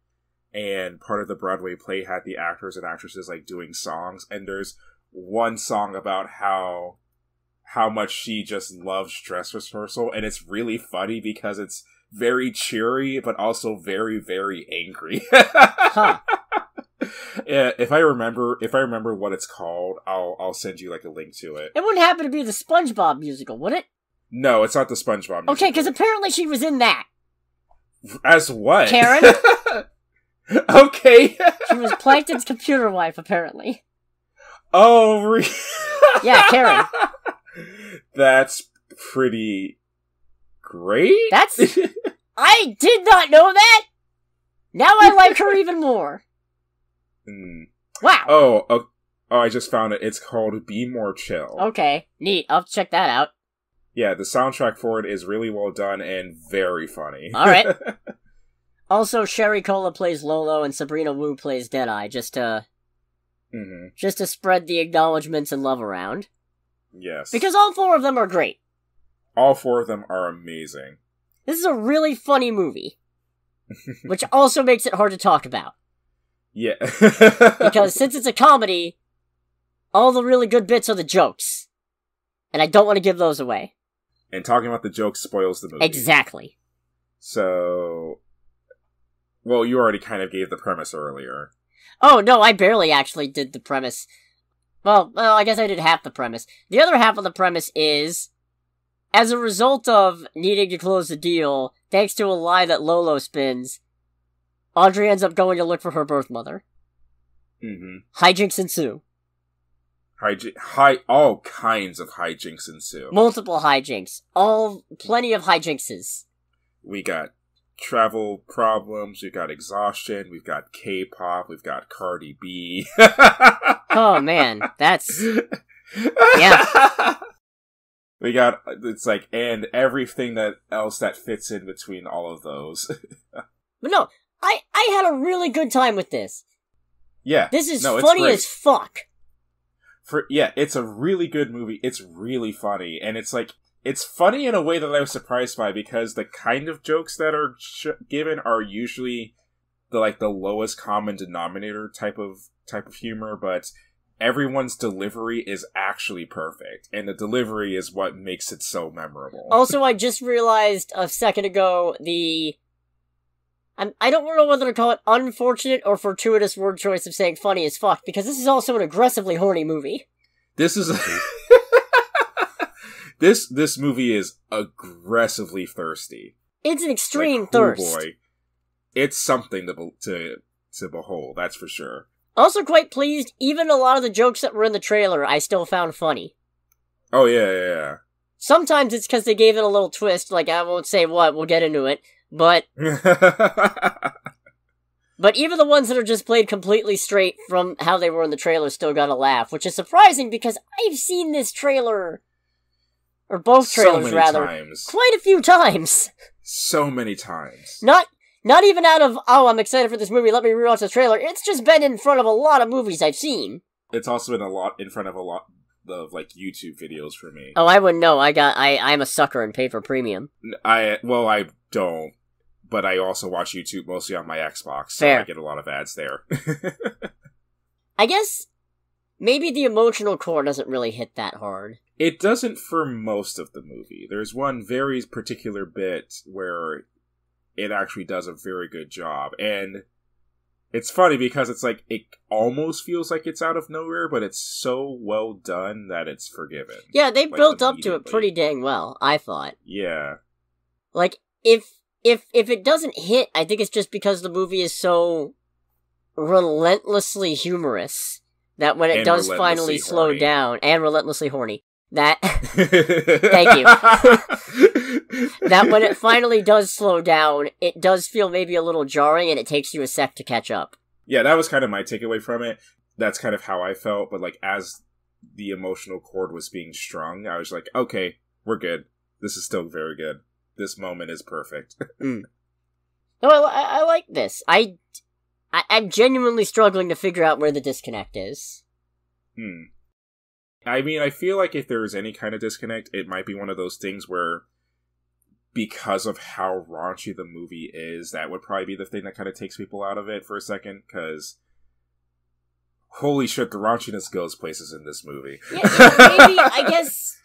And part of the Broadway play had the actors and actresses, like, doing songs. And there's one song about how much she just loves dress rehearsal. And it's really funny because it's very cheery, but also very, very angry. Huh. Yeah, if I remember what it's called, I'll send you, like, a link to it. It wouldn't happen to be the SpongeBob musical, would it? No, it's not the SpongeBob musical. Okay, because apparently she was in that. As what? Karen? Okay. She was Plankton's computer wife, apparently. Oh, yeah, Karen. That's pretty great. I did not know that! Now I like her even more. Wow. Oh, I just found it. It's called Be More Chill. Okay, neat. I'll check that out. Yeah, the soundtrack for it is really well done and very funny. Alright. Also, Sherry Cola plays Lolo and Sabrina Wu plays Deadeye, just to spread the acknowledgements and love around. Yes. Because all four of them are great. All four of them are amazing. This is a really funny movie. Which also makes it hard to talk about. Yeah. Because since it's a comedy, all the really good bits are the jokes. And I don't want to give those away. And talking about the jokes spoils the movie. Exactly. So... Well, you already kind of gave the premise earlier. Oh, no, I barely actually did the premise. Well, I guess I did half the premise. The other half of the premise is, as a result of needing to close the deal, thanks to a lie that Lolo spins, Audrey ends up going to look for her birth mother. Hijinks ensue. All kinds of hijinks ensue. Multiple hijinks. Plenty of hijinkses. We got travel problems, we've got exhaustion, we've got K-pop, we've got Cardi B. Oh man, that's... Yeah. We got, it's like, and everything else that fits in between all of those. But no, I had a really good time with this. Yeah. This is funny as fuck. It's a really good movie. It's really funny. And it's like, it's funny in a way that I was surprised by, because the kind of jokes that are given are usually the lowest common denominator type of humor, but everyone's delivery is actually perfect, and the delivery is what makes it so memorable. Also, I just realized a second ago I don't know whether to call it unfortunate or fortuitous word choice of saying funny as fuck, because this is also an aggressively horny movie. This is... This movie is aggressively thirsty. It's an extreme thirst. Oh boy. It's something to behold, that's for sure. Also quite pleased, even a lot of the jokes that were in the trailer I still found funny. Oh yeah. Sometimes it's because they gave it a little twist, like I won't say what, we'll get into it, but... But even the ones that are just played completely straight from how they were in the trailer still got a laugh, which is surprising because I've seen this trailer... Or both trailers, rather. Times. Quite a few times. So many times. Not even out of, oh, I'm excited for this movie, let me rewatch the trailer. It's just been in front of a lot of movies I've seen. It's also been in front of a lot of, YouTube videos for me. Oh, I wouldn't know. I'm a sucker and pay for premium. I don't. But I also watch YouTube mostly on my Xbox, so Fair. I get a lot of ads there. I guess maybe the emotional core doesn't really hit that hard. It doesn't for most of the movie. There's one very particular bit where it actually does a very good job. And it's funny because it's like, it almost feels like it's out of nowhere, but it's so well done that it's forgiven. Yeah, they built up to it pretty dang well, I thought. Yeah. Like, if it doesn't hit, I think it's just because the movie is so relentlessly humorous that when it does finally slow down, and relentlessly horny, that... Thank you. That when it finally does slow down, it does feel maybe a little jarring, and it takes you a sec to catch up. Yeah, that was kind of my takeaway from it. That's kind of how I felt, but as the emotional cord was being strung, I was like, okay, we're good. This is still very good. This moment is perfect. No, I like this. I'm genuinely struggling to figure out where the disconnect is. I mean, I feel like if there is any kind of disconnect, it might be one of those things where, because of how raunchy the movie is, that would probably be the thing that kind of takes people out of it for a second, because holy shit, the raunchiness goes places in this movie. Yeah, maybe, I guess,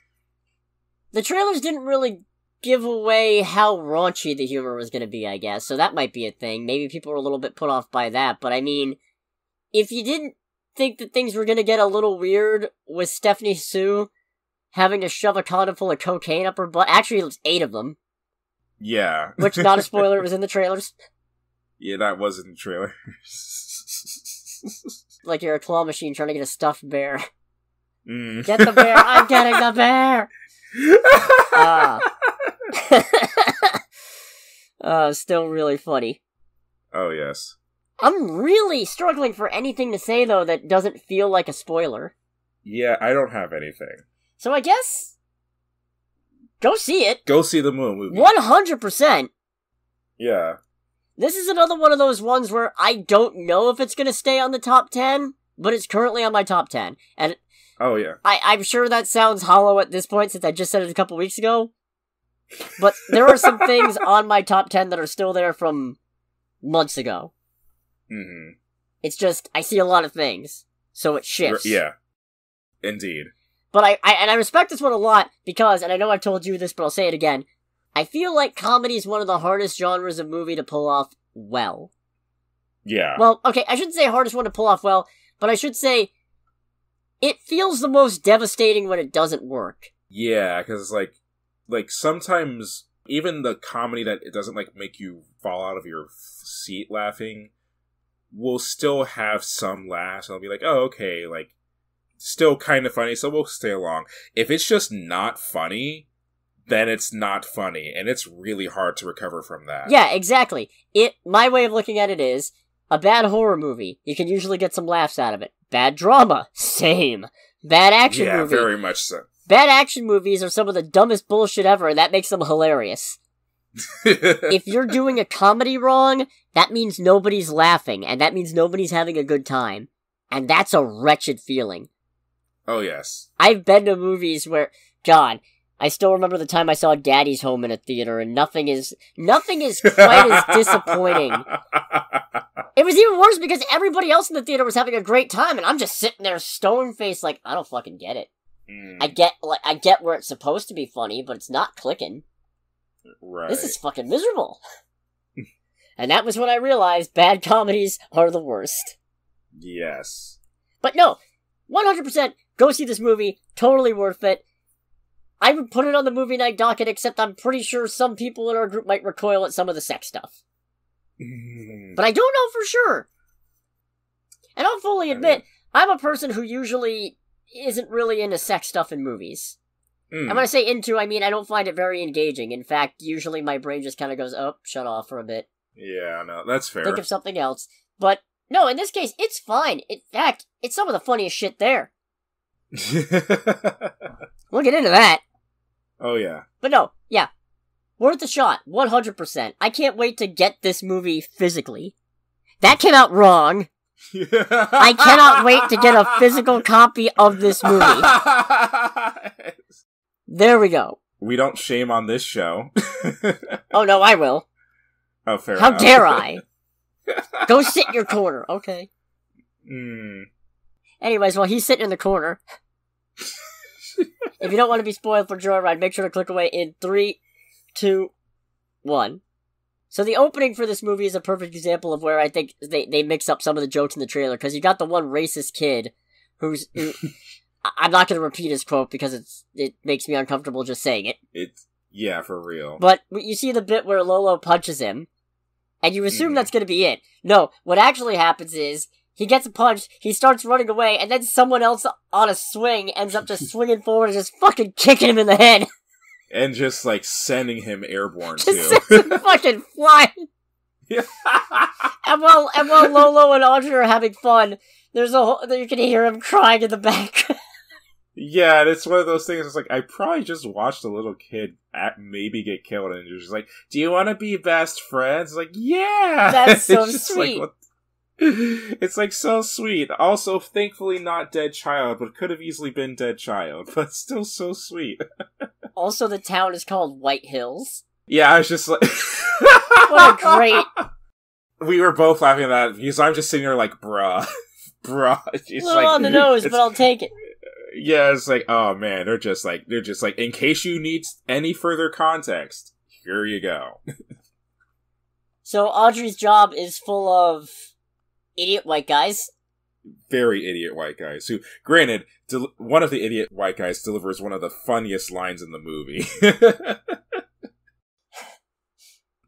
the trailers didn't really give away how raunchy the humor was going to be, I guess, so that might be a thing. Maybe people were a little bit put off by that, but I mean, if you didn't think that things were going to get a little weird with Stephanie Sue having to shove a condom full of cocaine up her butt, actually it was 8 of them. Yeah. Which, not a spoiler, it was in the trailers. Yeah, that was in the trailer. Like you're a claw machine trying to get a stuffed bear. Get the bear! I'm getting the bear! Still really funny. Oh, yes. I'm really struggling for anything to say, though, that doesn't feel like a spoiler. Yeah, I don't have anything. So I guess... go see it. Go see the movie. 100%! Yeah. This is another one of those ones where I don't know if it's gonna stay on the top 10, but it's currently on my top 10. And oh, yeah. I'm sure that sounds hollow at this point, since I just said it a couple weeks ago. But there are some things on my top 10 that are still there from months ago. Mm-hmm. It's just, I see a lot of things, so it shifts. Yeah. Indeed. But I respect this one a lot, because, and I know I've told you this, but I'll say it again, I feel like comedy is one of the hardest genres of movie to pull off well. Yeah. Well, okay, I shouldn't say hardest one to pull off well, but I should say, it feels the most devastating when it doesn't work. Yeah, because like sometimes, even the comedy that it doesn't, make you fall out of your seat laughing, we'll still have some laughs, and I'll be like, oh, okay, like, still kind of funny, so we'll stay along. If it's just not funny, then it's not funny, and it's really hard to recover from that. Yeah, exactly. My way of looking at it is, a bad horror movie, you can usually get some laughs out of it. Bad drama, same. Bad action movie. Yeah, very much so. Bad action movies are some of the dumbest bullshit ever, and that makes them hilarious. If you're doing a comedy wrong, that means nobody's laughing, and that means nobody's having a good time. And that's a wretched feeling. Oh, yes. I've been to movies where, God, I still remember the time I saw Daddy's Home in a theater, and nothing is quite as disappointing. It was even worse because everybody else in the theater was having a great time, and I'm just sitting there stone-faced like, I don't fucking get it. I get where it's supposed to be funny, but it's not clicking. Right. This is fucking miserable. And that was when I realized bad comedies are the worst. Yes. But no, 100% go see this movie, totally worth it. I would put it on the movie night docket, except I'm pretty sure some people in our group might recoil at some of the sex stuff. But I don't know for sure. And I'll fully admit, I'm a person who usually isn't really into sex stuff in movies. And when I say into, I mean I don't find it very engaging. In fact, usually my brain just kind of goes, oh, shut off for a bit. Yeah, no, that's fair. Think of something else. But, no, in this case, it's fine. In fact, it's some of the funniest shit there. We'll get into that. Oh, yeah. But no, yeah. Worth a shot, 100%. I can't wait to get this movie physically. That came out wrong. I cannot wait to get a physical copy of this movie. There we go. We don't shame on this show. Oh, no, I will. Oh, fair How enough. dare I? Go sit in your corner, okay. Anyways, while he's sitting in the corner, if you don't want to be spoiled for Joyride, make sure to click away in 3, 2, 1. So the opening for this movie is a perfect example of where I think they mix up some of the jokes in the trailer, because you got the one racist kid who I'm not going to repeat his quote because it makes me uncomfortable just saying it. Yeah, for real. But you see the bit where Lolo punches him, and you assume that's going to be it. No, what actually happens is, he gets a punch, he starts running away, and then someone else on a swing ends up just swinging forward and just fucking kicking him in the head. And just, like, sending him airborne, just too. sends him fucking flying. Yeah. and while Lolo and Audrey are having fun, you can hear him crying in the back. Yeah, and it's one of those things, it's like, I probably just watched a little kid maybe get killed, and you're just like, do you want to be best friends? Like, yeah! That's so sweet. Like, it's like so sweet. Also, thankfully not dead child, but could have easily been dead child, but still so sweet. Also, the town is called White Hills. Yeah, I was just like... What a great... We were both laughing at that, because I'm just sitting there like, bruh. Bruh. It's a little on the nose, but I'll take it. Yeah, it's like, oh man, they're just like, in case you need any further context, here you go. So Audrey's job is full of idiot white guys. Very idiot white guys, who, granted, one of the idiot white guys delivers one of the funniest lines in the movie.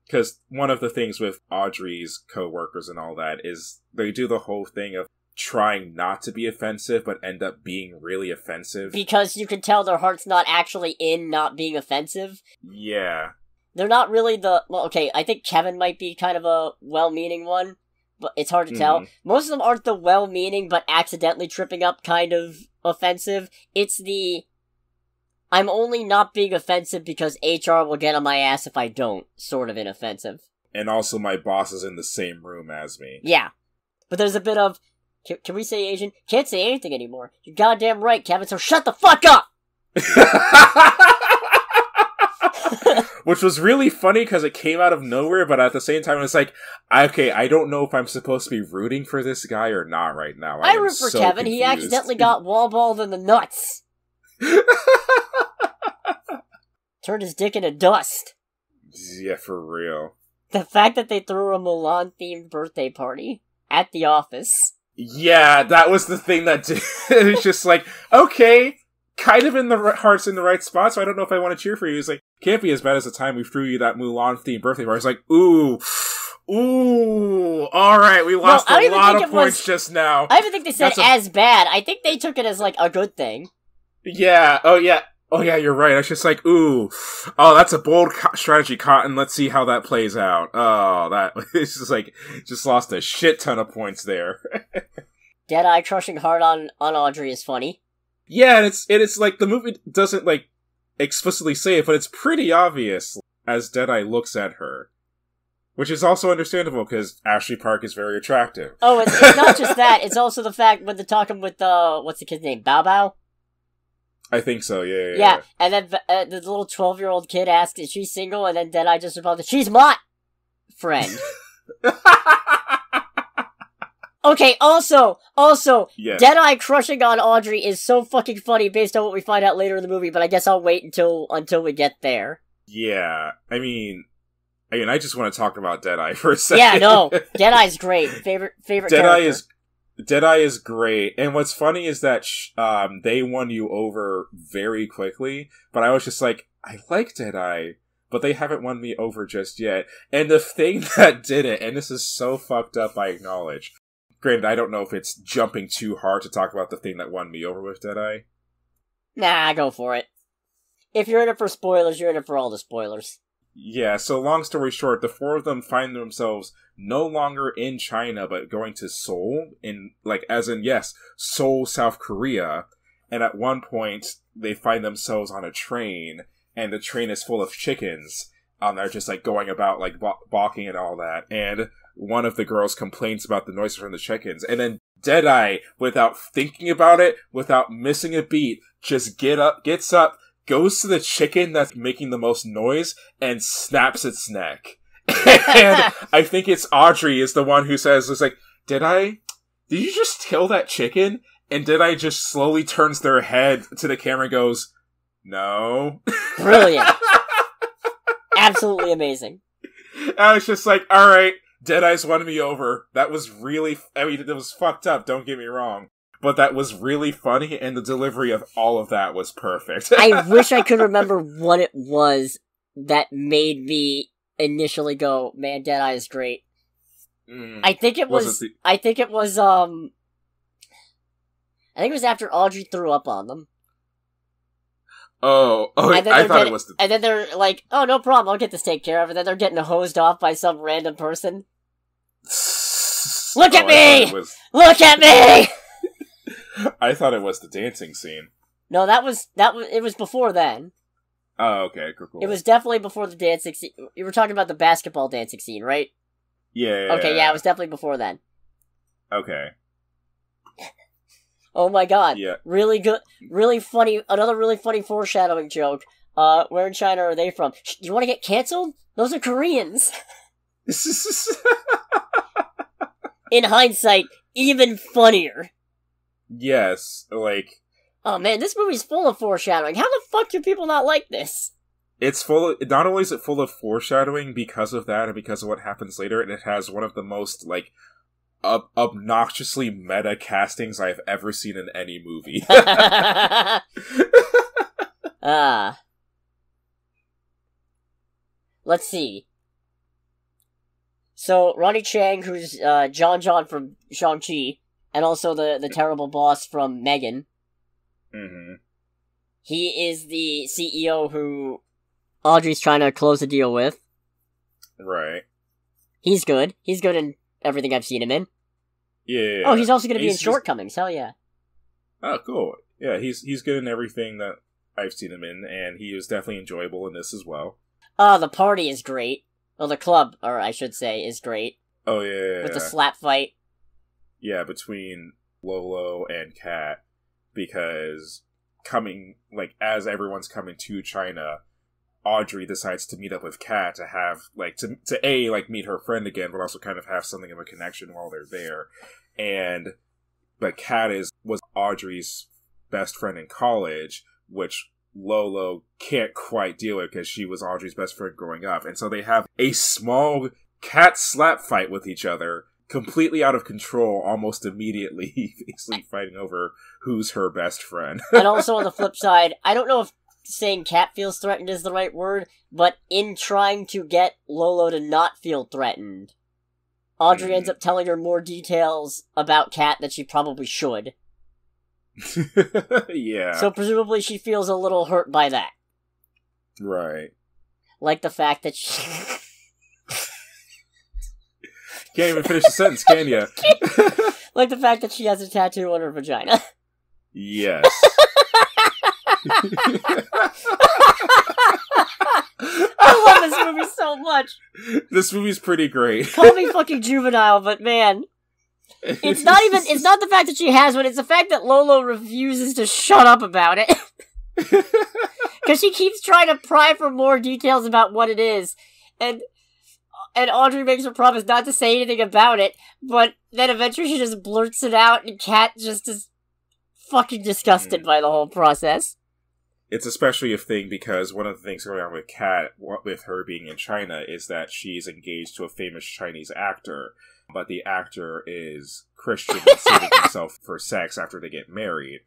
Because one of the things with Audrey's co-workers and all that is they do the whole thing of trying not to be offensive, but end up being really offensive. Because you can tell their heart's not actually in not being offensive. Yeah. They're not really well, okay, I think Kevin might be kind of a well-meaning one, but it's hard to tell. Most of them aren't the well-meaning, but accidentally tripping up kind of offensive. It's the, I'm only not being offensive because HR will get on my ass if I don't, sort of inoffensive. And also my boss is in the same room as me. Yeah. But there's a bit of, can we say Asian? Can't say anything anymore. You're goddamn right, Kevin, so shut the fuck up! Which was really funny because it came out of nowhere, but at the same time it's like, okay, I don't know if I'm supposed to be rooting for this guy or not right now. I root for Kevin, confused. He accidentally got wall-balled in the nuts. Turned his dick into dust. Yeah, for real. The fact that they threw a Mulan-themed birthday party at the office. Yeah, that was the thing that did. It's just like, okay, kind of in the heart's in the right spot, so I don't know if I want to cheer for you. It's like, can't be as bad as the time we threw you that Mulan-themed birthday party. It's like, ooh, Ooh, alright, we lost a lot of points just now. I don't think they said as bad. I think they took it as, like, a good thing. Yeah, oh yeah, you're right. I was just like, ooh, oh, that's a bold strategy, Cotton. Let's see how that plays out. Oh, it's just like, just lost a shit ton of points there. Deadeye crushing hard on Audrey is funny. Yeah, and it's like, the movie doesn't, like, explicitly say it, but it's pretty obvious as Deadeye looks at her. Which is also understandable, because Ashley Park is very attractive. Oh, it's not just that, it's also the fact when they're talking with, what's the kid's name, Bao Bao? I think so, yeah. Yeah, and then the little 12-year-old kid asks, is she single? And then Deadeye just responds, she's my friend. Okay, also, yeah. Deadeye crushing on Audrey is so fucking funny based on what we find out later in the movie, but I guess I'll wait until we get there. Yeah, I mean, I just want to talk about Deadeye for a second. Yeah, no, Deadeye's great. Favorite character. Deadeye is great, and what's funny is that they won you over very quickly, but I was just like, I like Deadeye, but they haven't won me over just yet. And the thing that did it, and this is so fucked up, I acknowledge. Granted, I don't know if it's jumping too hard to talk about the thing that won me over with Deadeye. Nah, go for it. If you're in it for spoilers, you're in it for all the spoilers. Yeah, so long story short, the four of them find themselves no longer in China, but going to Seoul, Seoul, South Korea, and at one point, they find themselves on a train, and the train is full of chickens, they're just, like, going about, like, balking and all that, and one of the girls complains about the noises from the chickens, and then Deadeye, without thinking about it, without missing a beat, just gets up, goes to the chicken that's making the most noise, and snaps its neck. And I think it's Audrey is the one who says, it's like, did you just kill that chicken? And Deadeye just slowly turns their head to the camera and goes, no. Brilliant. Absolutely amazing. I was just like, alright, Deadeye's won me over. That was really, it was fucked up, don't get me wrong. But that was really funny, and the delivery of all of that was perfect. I wish I could remember what it was that made me initially go, man, Deadeye is great. I think it was after Audrey threw up on them. I thought it was and then they're like, oh, no problem, I'll get this taken care of, and then they're getting hosed off by some random person. Look at me! Look at me! I thought it was the dancing scene. No, it was before then. Oh, okay, cool. It was definitely before the dancing scene. You were talking about the basketball dancing scene, right? Yeah. Okay, yeah, it was definitely before then. Okay. Oh my god. Yeah. Really good, really funny, another really funny foreshadowing joke. Where in China are they from? You want to get canceled? Those are Koreans. In hindsight, even funnier. Yes, like... Oh man, this movie's full of foreshadowing. How the fuck do people not like this? It's not only is it full of foreshadowing because of that and because of what happens later, and it has one of the most, like, obnoxiously meta castings I've ever seen in any movie. Let's see. So, Ronnie Chang, who's John from Shang-Chi, and also the terrible boss from Megan. Mm-hmm. He is the CEO who Audrey's trying to close a deal with. Right. He's good. He's good in everything I've seen him in. Yeah. Oh, he's also going to be in Shortcomings. Hell yeah. Oh, cool. Yeah, he's good in everything that I've seen him in, and he was definitely enjoyable in this as well. The party is great. Well, the club, or I should say, is great. Oh, yeah. With the slap fight. Yeah, between Lolo and Kat, because as everyone's coming to China, Audrey decides to meet up with Kat to have, to meet her friend again, but also kind of have something of a connection while they're there. But Kat was Audrey's best friend in college, which Lolo can't quite deal with because she was Audrey's best friend growing up. And so they have a small cat slap fight with each other, completely out of control almost immediately, basically fighting over who's her best friend. And also on the flip side, I don't know if saying Kat feels threatened is the right word, but in trying to get Lolo to not feel threatened, Audrey ends up telling her more details about Kat that she probably should. Yeah. So presumably she feels a little hurt by that. Right. Like the fact that she... Can't even finish the sentence, can you? Like the fact that she has a tattoo on her vagina. Yes. I love this movie so much. This movie's pretty great. Call me fucking juvenile, but man... It's not the fact that she has one, it's the fact that Lolo refuses to shut up about it. Because she keeps trying to pry for more details about what it is. And Audrey makes her promise not to say anything about it, but then eventually she just blurts it out, and Kat just is fucking disgusted by the whole process. It's especially a thing because one of the things going on with Kat, with her being in China, is that she's engaged to a famous Chinese actor, but the actor is Christian and saving himself for sex after they get married.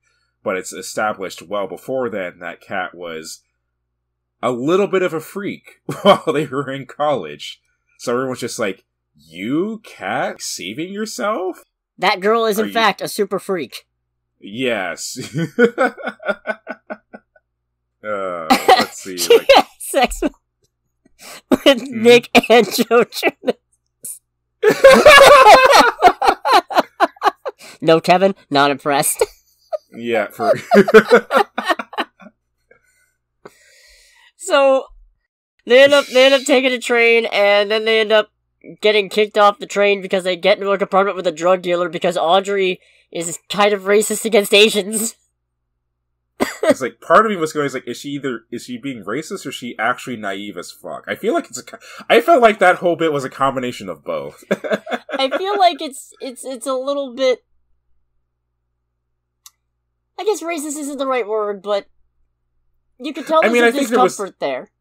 But it's established well before then that Kat was a little bit of a freak while they were in college. So everyone's just like, you, Kat, saving yourself? That girl is in fact a super freak. Yes. Let's see. She had sex with Nick and Joe Jonas. No, Kevin, not impressed. Yeah, So they end up taking a train, and then they end up getting kicked off the train because they get into a compartment with a drug dealer because Audrey is kind of racist against Asians. It's like, part of me was going, like, is she being racist or is she actually naive as fuck? I feel like I felt like that whole bit was a combination of both. I feel like it's a little bit, I guess racist isn't the right word, but you could tell there's a discomfort there.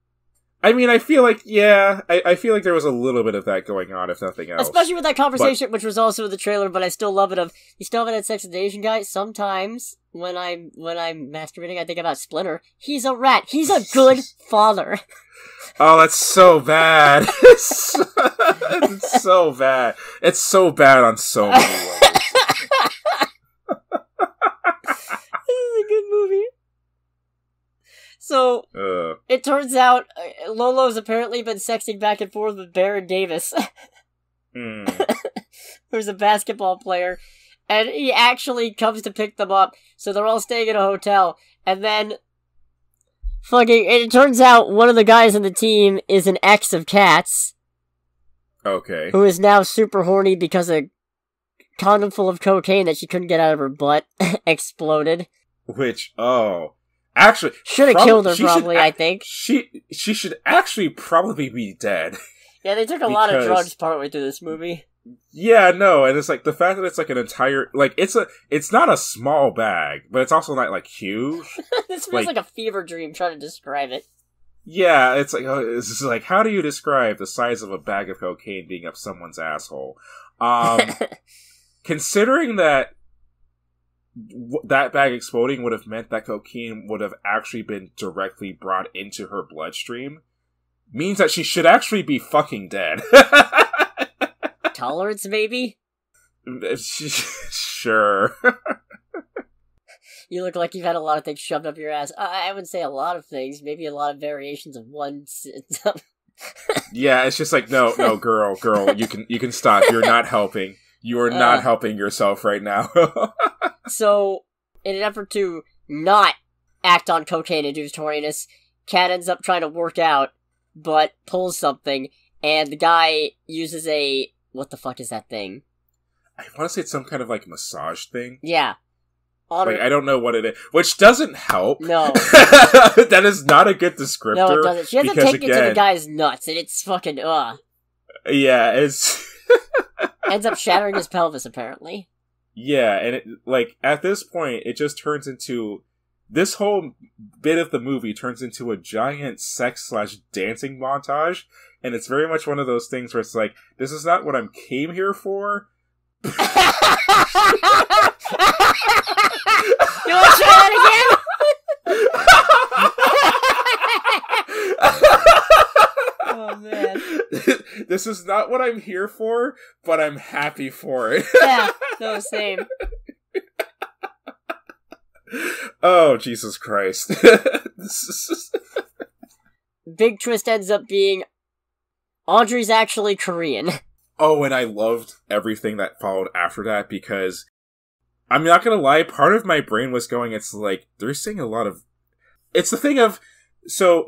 I mean, I feel like, yeah, I feel like there was a little bit of that going on, if nothing else. Especially with that conversation, which was also in the trailer, but I still love it you still haven't had sex with the Asian guy? Sometimes, when I'm masturbating, I think about Splinter. He's a rat. He's a good father. Oh, that's so bad. It's so bad. It's so bad on so many levels. This is a good movie. So, it turns out Lolo's apparently been sexting back and forth with Baron Davis, who's a basketball player, and he actually comes to pick them up, so they're all staying in a hotel, and then it turns out one of the guys on the team is an ex of Kat's. Okay. Who is now super horny because a condom full of cocaine that she couldn't get out of her butt exploded. Actually, should have killed her, probably, I think. She should actually probably be dead. Yeah, they took a lot of drugs partway through this movie. Yeah, no, and it's like, the fact that it's like an entire, like, it's not a small bag, but it's also not, like, huge. This feels like a fever dream trying to describe it. Yeah, it's like, how do you describe the size of a bag of cocaine being up someone's asshole? Considering that bag exploding would have meant that cocaine would have actually been directly brought into her bloodstream, means that she should actually be fucking dead. Tolerance, maybe? Sure. You look like you've had a lot of things shoved up your ass. I wouldn't say a lot of things, maybe a lot of variations of one. Yeah, it's just like, no, girl, you can stop. You're not helping. You are not helping yourself right now. So, in an effort to not act on cocaine-induced horniness, Kat ends up trying to work out, but pulls something, and the guy uses what the fuck is that thing? I want to say it's some kind of, like, massage thing. Yeah. Like, I don't know what it is. Which doesn't help. No. That is not a good descriptor. No, it doesn't. She has to take it to the guy's nuts, and it's fucking, Yeah, it's... Ends up shattering his pelvis, apparently. Yeah, and at this point, it just turns into... This whole bit of the movie turns into a giant sex/dancing montage, and it's very much one of those things where it's like, this is not what I came here for. You want to try that again? Oh, man. This is not what I'm here for, but I'm happy for it. Yeah, no, same. Oh, Jesus Christ. Big twist ends up being Audrey's actually Korean. Oh, and I loved everything that followed after that, because I'm not gonna lie, part of my brain was going, it's like, they're saying a lot of... It's the thing of... So,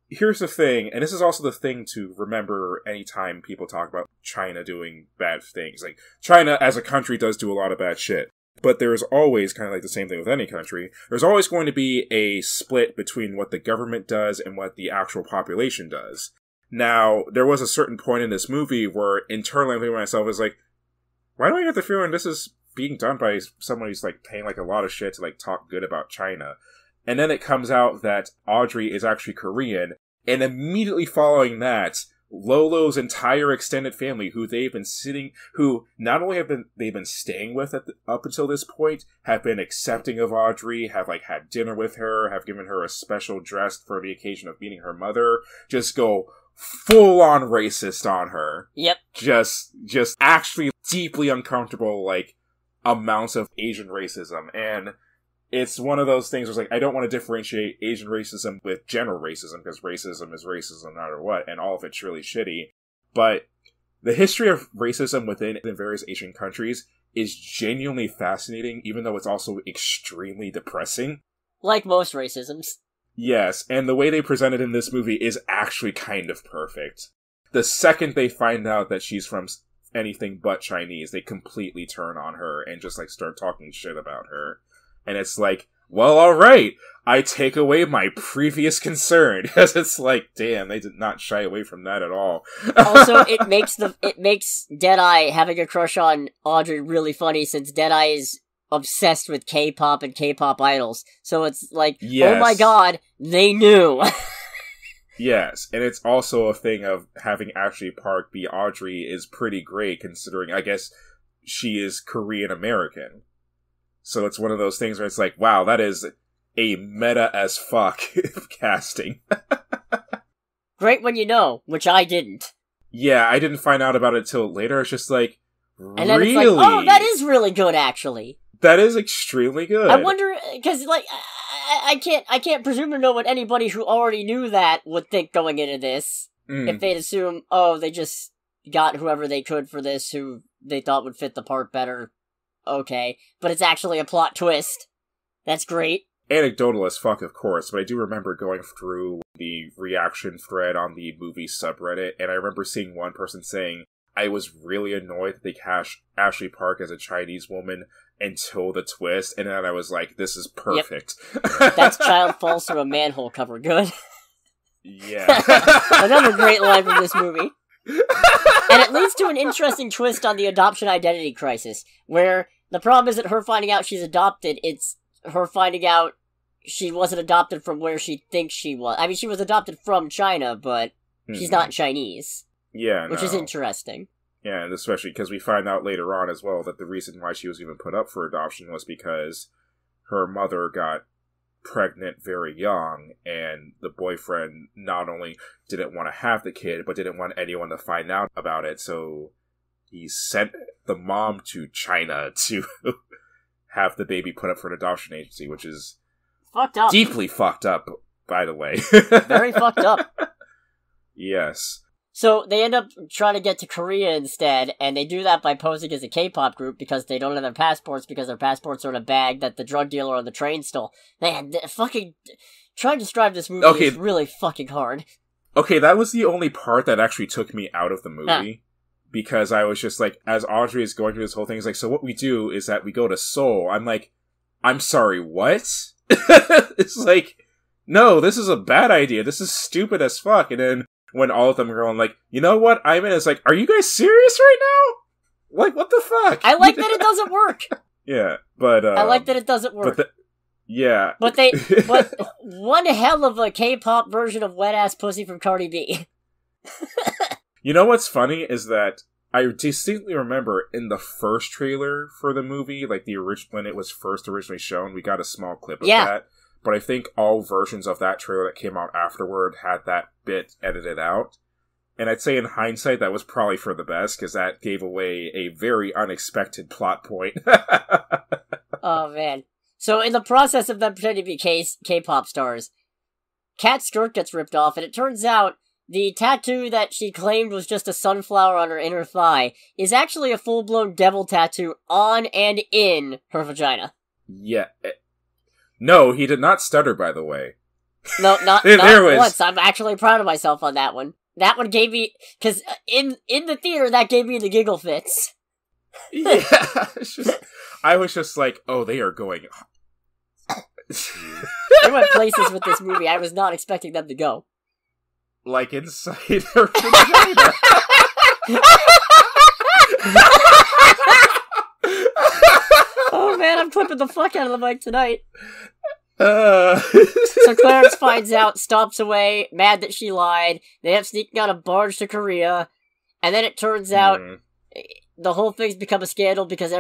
here's the thing, and this is also the thing to remember anytime people talk about China doing bad things. Like, China as a country does do a lot of bad shit. But there's always, kind of like the same thing with any country, there's always going to be a split between what the government does and what the actual population does. Now, there was a certain point in this movie where internally I'm thinking to myself, is like, why do I get the feeling this is being done by someone who's like paying like a lot of shit to like talk good about China? And then it comes out that Audrey is actually Korean, and immediately following that, Lolo's entire extended family, who not only have they've been staying with up until this point, have been accepting of Audrey, have like had dinner with her, have given her a special dress for the occasion of meeting her mother, just go full on racist on her. Yep. Just actually deeply uncomfortable, like, amounts of Asian racism. And it's one of those things where it's like, I don't want to differentiate Asian racism with general racism, because racism is racism no matter what, and all of it's really shitty. But the history of racism within the various Asian countries is genuinely fascinating, even though it's also extremely depressing. Like most racisms. Yes, and the way they present it in this movie is actually kind of perfect. The second they find out that she's from anything but Chinese, they completely turn on her and just like start talking shit about her. And it's like, well, alright, I take away my previous concern. Because it's like, damn, they did not shy away from that at all. Also, it makes Deadeye having a crush on Audrey really funny, since Deadeye is obsessed with K-pop and K-pop idols. So it's like, yes. Oh my god, they knew! Yes, and it's also a thing of having Ashley Park be Audrey is pretty great, considering, I guess, she is Korean-American. So it's one of those things where it's like, wow, that is a meta-as-fuck casting. Great when you know, which I didn't. Yeah, I didn't find out about it till later. It's just like, and then it's like, oh, that is really good, actually. That is extremely good. I wonder, because, like, I can't presume to know what anybody who already knew that would think going into this. If they'd assume, oh, they just got whoever they could for this, who they thought would fit the part better. Okay, but it's actually a plot twist. That's great. Anecdotal as fuck, of course, but I do remember going through the reaction thread on the movie subreddit, and I remember seeing one person saying, I was really annoyed that they cast Ashley Park as a Chinese woman until the twist, and then I was like, this is perfect. Yep. That's child falls through a manhole cover good. Yeah. Another great line from this movie. And it leads to an interesting twist on the adoption identity crisis, where the problem isn't her finding out she's adopted, it's her finding out she wasn't adopted from where she thinks she was. I mean, she was adopted from China, but she's not Chinese. Yeah, which is interesting. Yeah, and especially because we find out later on as well that the reason why she was even put up for adoption was because her mother got pregnant very young, and the boyfriend not only didn't want to have the kid, but didn't want anyone to find out about it, so he sent the mom to China to have the baby put up for an adoption agency, which is fucked up. Deeply fucked up, by the way. Very fucked up. Yes. So they end up trying to get to Korea instead, and they do that by posing as a K-pop group because they don't have their passports, because their passports are in a bag that the drug dealer on the train stole. Man, fucking trying to describe this movie is really fucking hard. Okay, that was the only part that actually took me out of the movie. Because I was just like, as Audrey is going through this whole thing, it's like, so what we do is that we go to Seoul. I'm like, I'm sorry, what? It's like, no, this is a bad idea. This is stupid as fuck. And then when all of them are going like, you know what, I'm in, it's like, are you guys serious right now? Like, what the fuck? I like that it doesn't work. Yeah, but I like that it doesn't work. Yeah. But one hell of a K-pop version of Wet Ass Pussy from Cardi B. You know what's funny is that I distinctly remember in the first trailer for the movie, like when it was first originally shown, we got a small clip of that. But I think all versions of that trailer that came out afterward had that bit edited out. And I'd say in hindsight, that was probably for the best, because that gave away a very unexpected plot point. Oh, man. So in the process of them pretending to be K-pop stars, Kat's skirt gets ripped off, and it turns out the tattoo that she claimed was just a sunflower on her inner thigh is actually a full-blown devil tattoo on and in her vagina. Yeah. No, he did not stutter, by the way. No, not once. I'm actually proud of myself on that one. That one gave me... Because in the theater, that gave me the giggle fits. Yeah. I was just like, oh, they are going... They went places with this movie I was not expecting them to go. Like inside her vagina. Oh man, I'm clipping the fuck out of the mic tonight. So Clarence finds out, stomps away, mad that she lied. They have sneaking on a barge to Korea, and then it turns out the whole thing's become a scandal because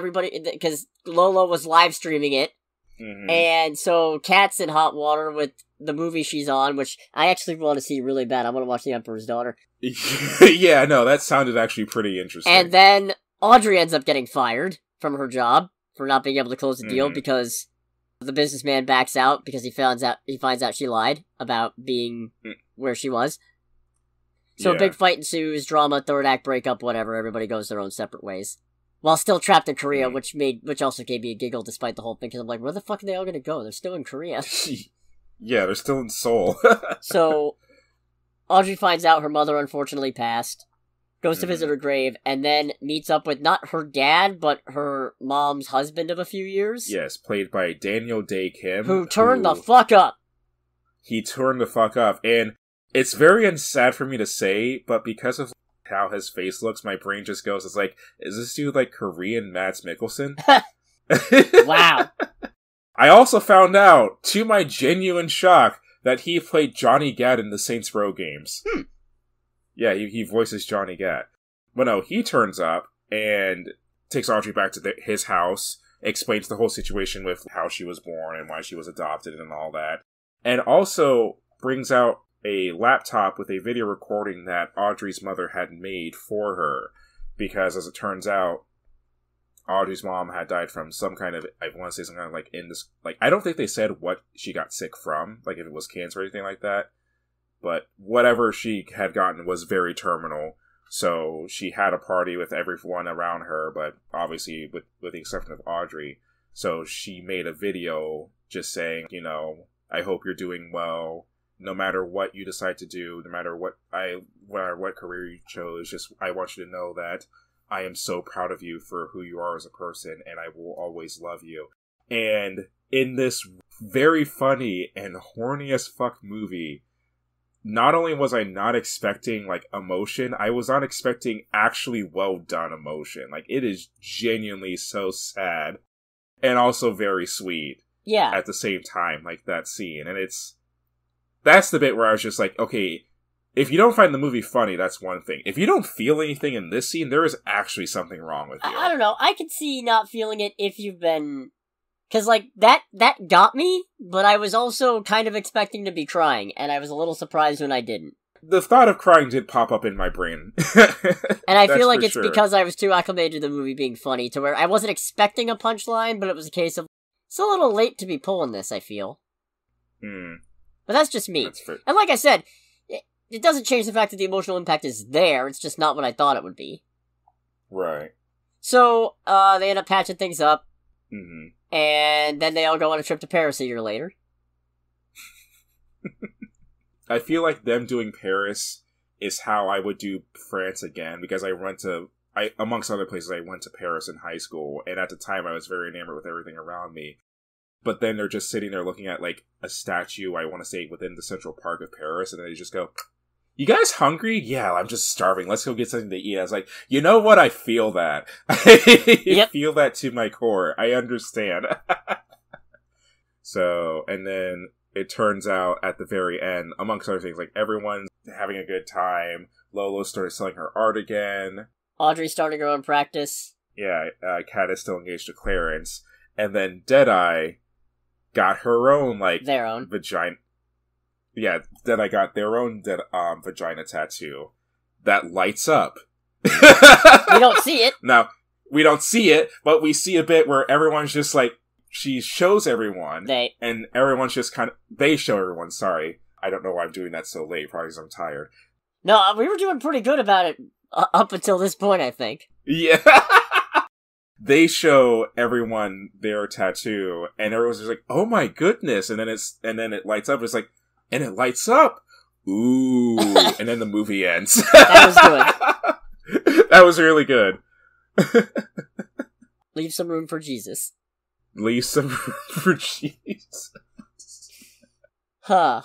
Lolo was live streaming it. Mm-hmm. And so Kat's in hot water with the movie she's on, which I actually want to see really bad. I want to watch The Emperor's Daughter. Yeah, no, that sounded actually pretty interesting. And then Audrey ends up getting fired from her job for not being able to close the deal because the businessman backs out because he finds out she lied about being where she was. So a big fight ensues, drama, third act breakup, whatever. Everybody goes their own separate ways. While still trapped in Korea, which also gave me a giggle despite the whole thing, because I'm like, where the fuck are they all gonna go? They're still in Korea. Yeah, they're still in Seoul. So, Audrey finds out her mother unfortunately passed, goes to visit her grave, and then meets up with not her dad, but her mom's husband of a few years. Yes, played by Daniel Day Kim. Who turned the fuck up. He turned the fuck up, and it's very sad for me to say, but because of how his face looks, my brain just goes, it's like, is this dude like Korean Mads Mikkelsen? Wow. I also found out, to my genuine shock, that he played Johnny Gat in the Saints Row games. Yeah, he voices Johnny Gat. But no, he turns up and takes Audrey back to his house, explains the whole situation with how she was born and why she was adopted and all that, and also brings out a laptop with a video recording that Audrey's mother had made for her, because as it turns out, Audrey's mom had died from some kind of, I want to say some kind of I don't think they said what she got sick from, like if it was cancer or anything like that, but whatever she had gotten was very terminal, so she had a party with everyone around her, but obviously with the exception of Audrey, so she made a video just saying, I hope you're doing well, no matter what you decide to do, no matter what career you chose, I want you to know that I am so proud of you for who you are as a person, and I will always love you. And in this very funny and horny as fuck movie, not only was I not expecting, emotion, I was not expecting actually well done emotion. It is genuinely so sad, and also very sweet. Yeah. At the same time, that scene. And that's the bit where I was just like, okay, if you don't find the movie funny, that's one thing. If you don't feel anything in this scene, there is actually something wrong with you. I don't know. I could see not feeling it if you've been... Because, that got me, but I was also kind of expecting to be crying, and I was a little surprised when I didn't. The thought of crying did pop up in my brain. And I feel like it's because I was too acclimated to the movie being funny, to where I wasn't expecting a punchline, but it was a case of, it's a little late to be pulling this, I feel. But that's just me. And like I said, it doesn't change the fact that the emotional impact is there, it's just not what I thought it would be. Right. So, they end up patching things up, and then they all go on a trip to Paris a year later. I feel like them doing Paris is how I would do France again, because amongst other places, I went to Paris in high school, and at the time I was very enamored with everything around me. But then they're just sitting there looking at, a statue, I want to say, within the Central Park of Paris, and then they just go, you guys hungry? Yeah, I'm just starving. Let's go get something to eat. I was like, you know what? I feel that. I feel that to my core. I understand. So, and then it turns out at the very end, amongst other things, everyone's having a good time. Lolo started selling her art again. Audrey's starting her own practice. Yeah, Kat is still engaged to Clarence. And then Deadeye got her own, their own vagina. Yeah, Deadeye got their own vagina tattoo. that lights up. We don't see it. Now, we don't see it, but we see a bit where everyone's just like, she shows everyone, and everyone's just they show everyone, sorry. I don't know why I'm doing that so late, probably because I'm tired. No, we were doing pretty good about it up until this point, I think. Yeah. They show everyone their tattoo, and everyone's just like, "Oh my goodness!" And then it lights up. It's like, and it lights up. Ooh! And then the movie ends. That was good. That was really good. Leave some room for Jesus. Leave some room for Jesus. Huh.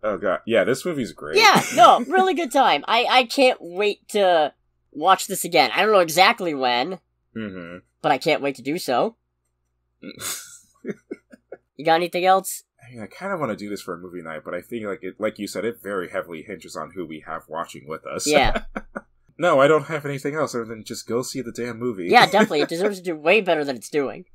Oh god, yeah, this movie's great. Yeah, no, really good time. I can't wait to watch this again. I don't know exactly when. Mm-hmm. But I can't wait to do so. You got anything else? I mean, I kind of want to do this for a movie night, but I think, like you said, it very heavily hinges on who we have watching with us. Yeah. No, I don't have anything else other than just go see the damn movie. Yeah, definitely. It deserves to do way better than it's doing.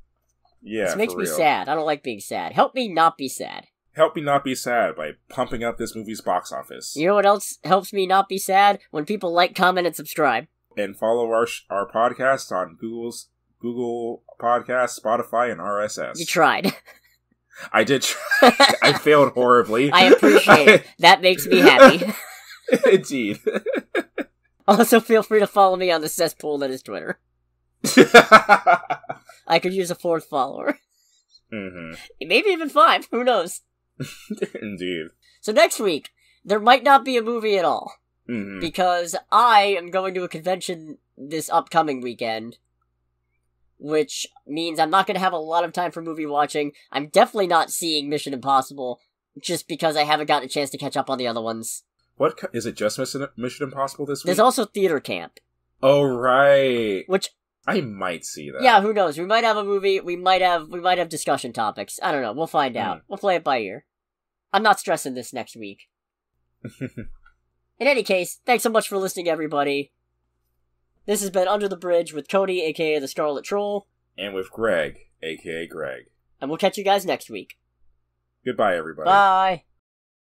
Yeah, This makes me sad. I don't like being sad. Help me not be sad. Help me not be sad by pumping up this movie's box office. You know what else helps me not be sad? When people like, comment, and subscribe. And follow our podcast on Google Podcasts, Spotify, and RSS. You tried. I did try. I failed horribly. I appreciate it. That makes me happy. Indeed. Also, feel free to follow me on the cesspool that is Twitter. I could use a 4th follower. Mm-hmm. Maybe even 5. Who knows? Indeed. So next week, there might not be a movie at all. Mm-hmm. Because I am going to a convention this upcoming weekend. Which means I'm not going to have a lot of time for movie watching. I'm definitely not seeing Mission Impossible, just because I haven't gotten a chance to catch up on the other ones. What is it? Just Mission Impossible this week? There's also Theater Camp. Oh right. Which I might see that. Yeah, who knows? We might have a movie. We might have discussion topics. I don't know. We'll find out. We'll play it by ear. I'm not stressing this next week. In any case, thanks so much for listening, everybody. This has been Under the Bridge with Cody, aka the Scarlet Troll. And with Greg, aka Greg. And we'll catch you guys next week. Goodbye, everybody. Bye.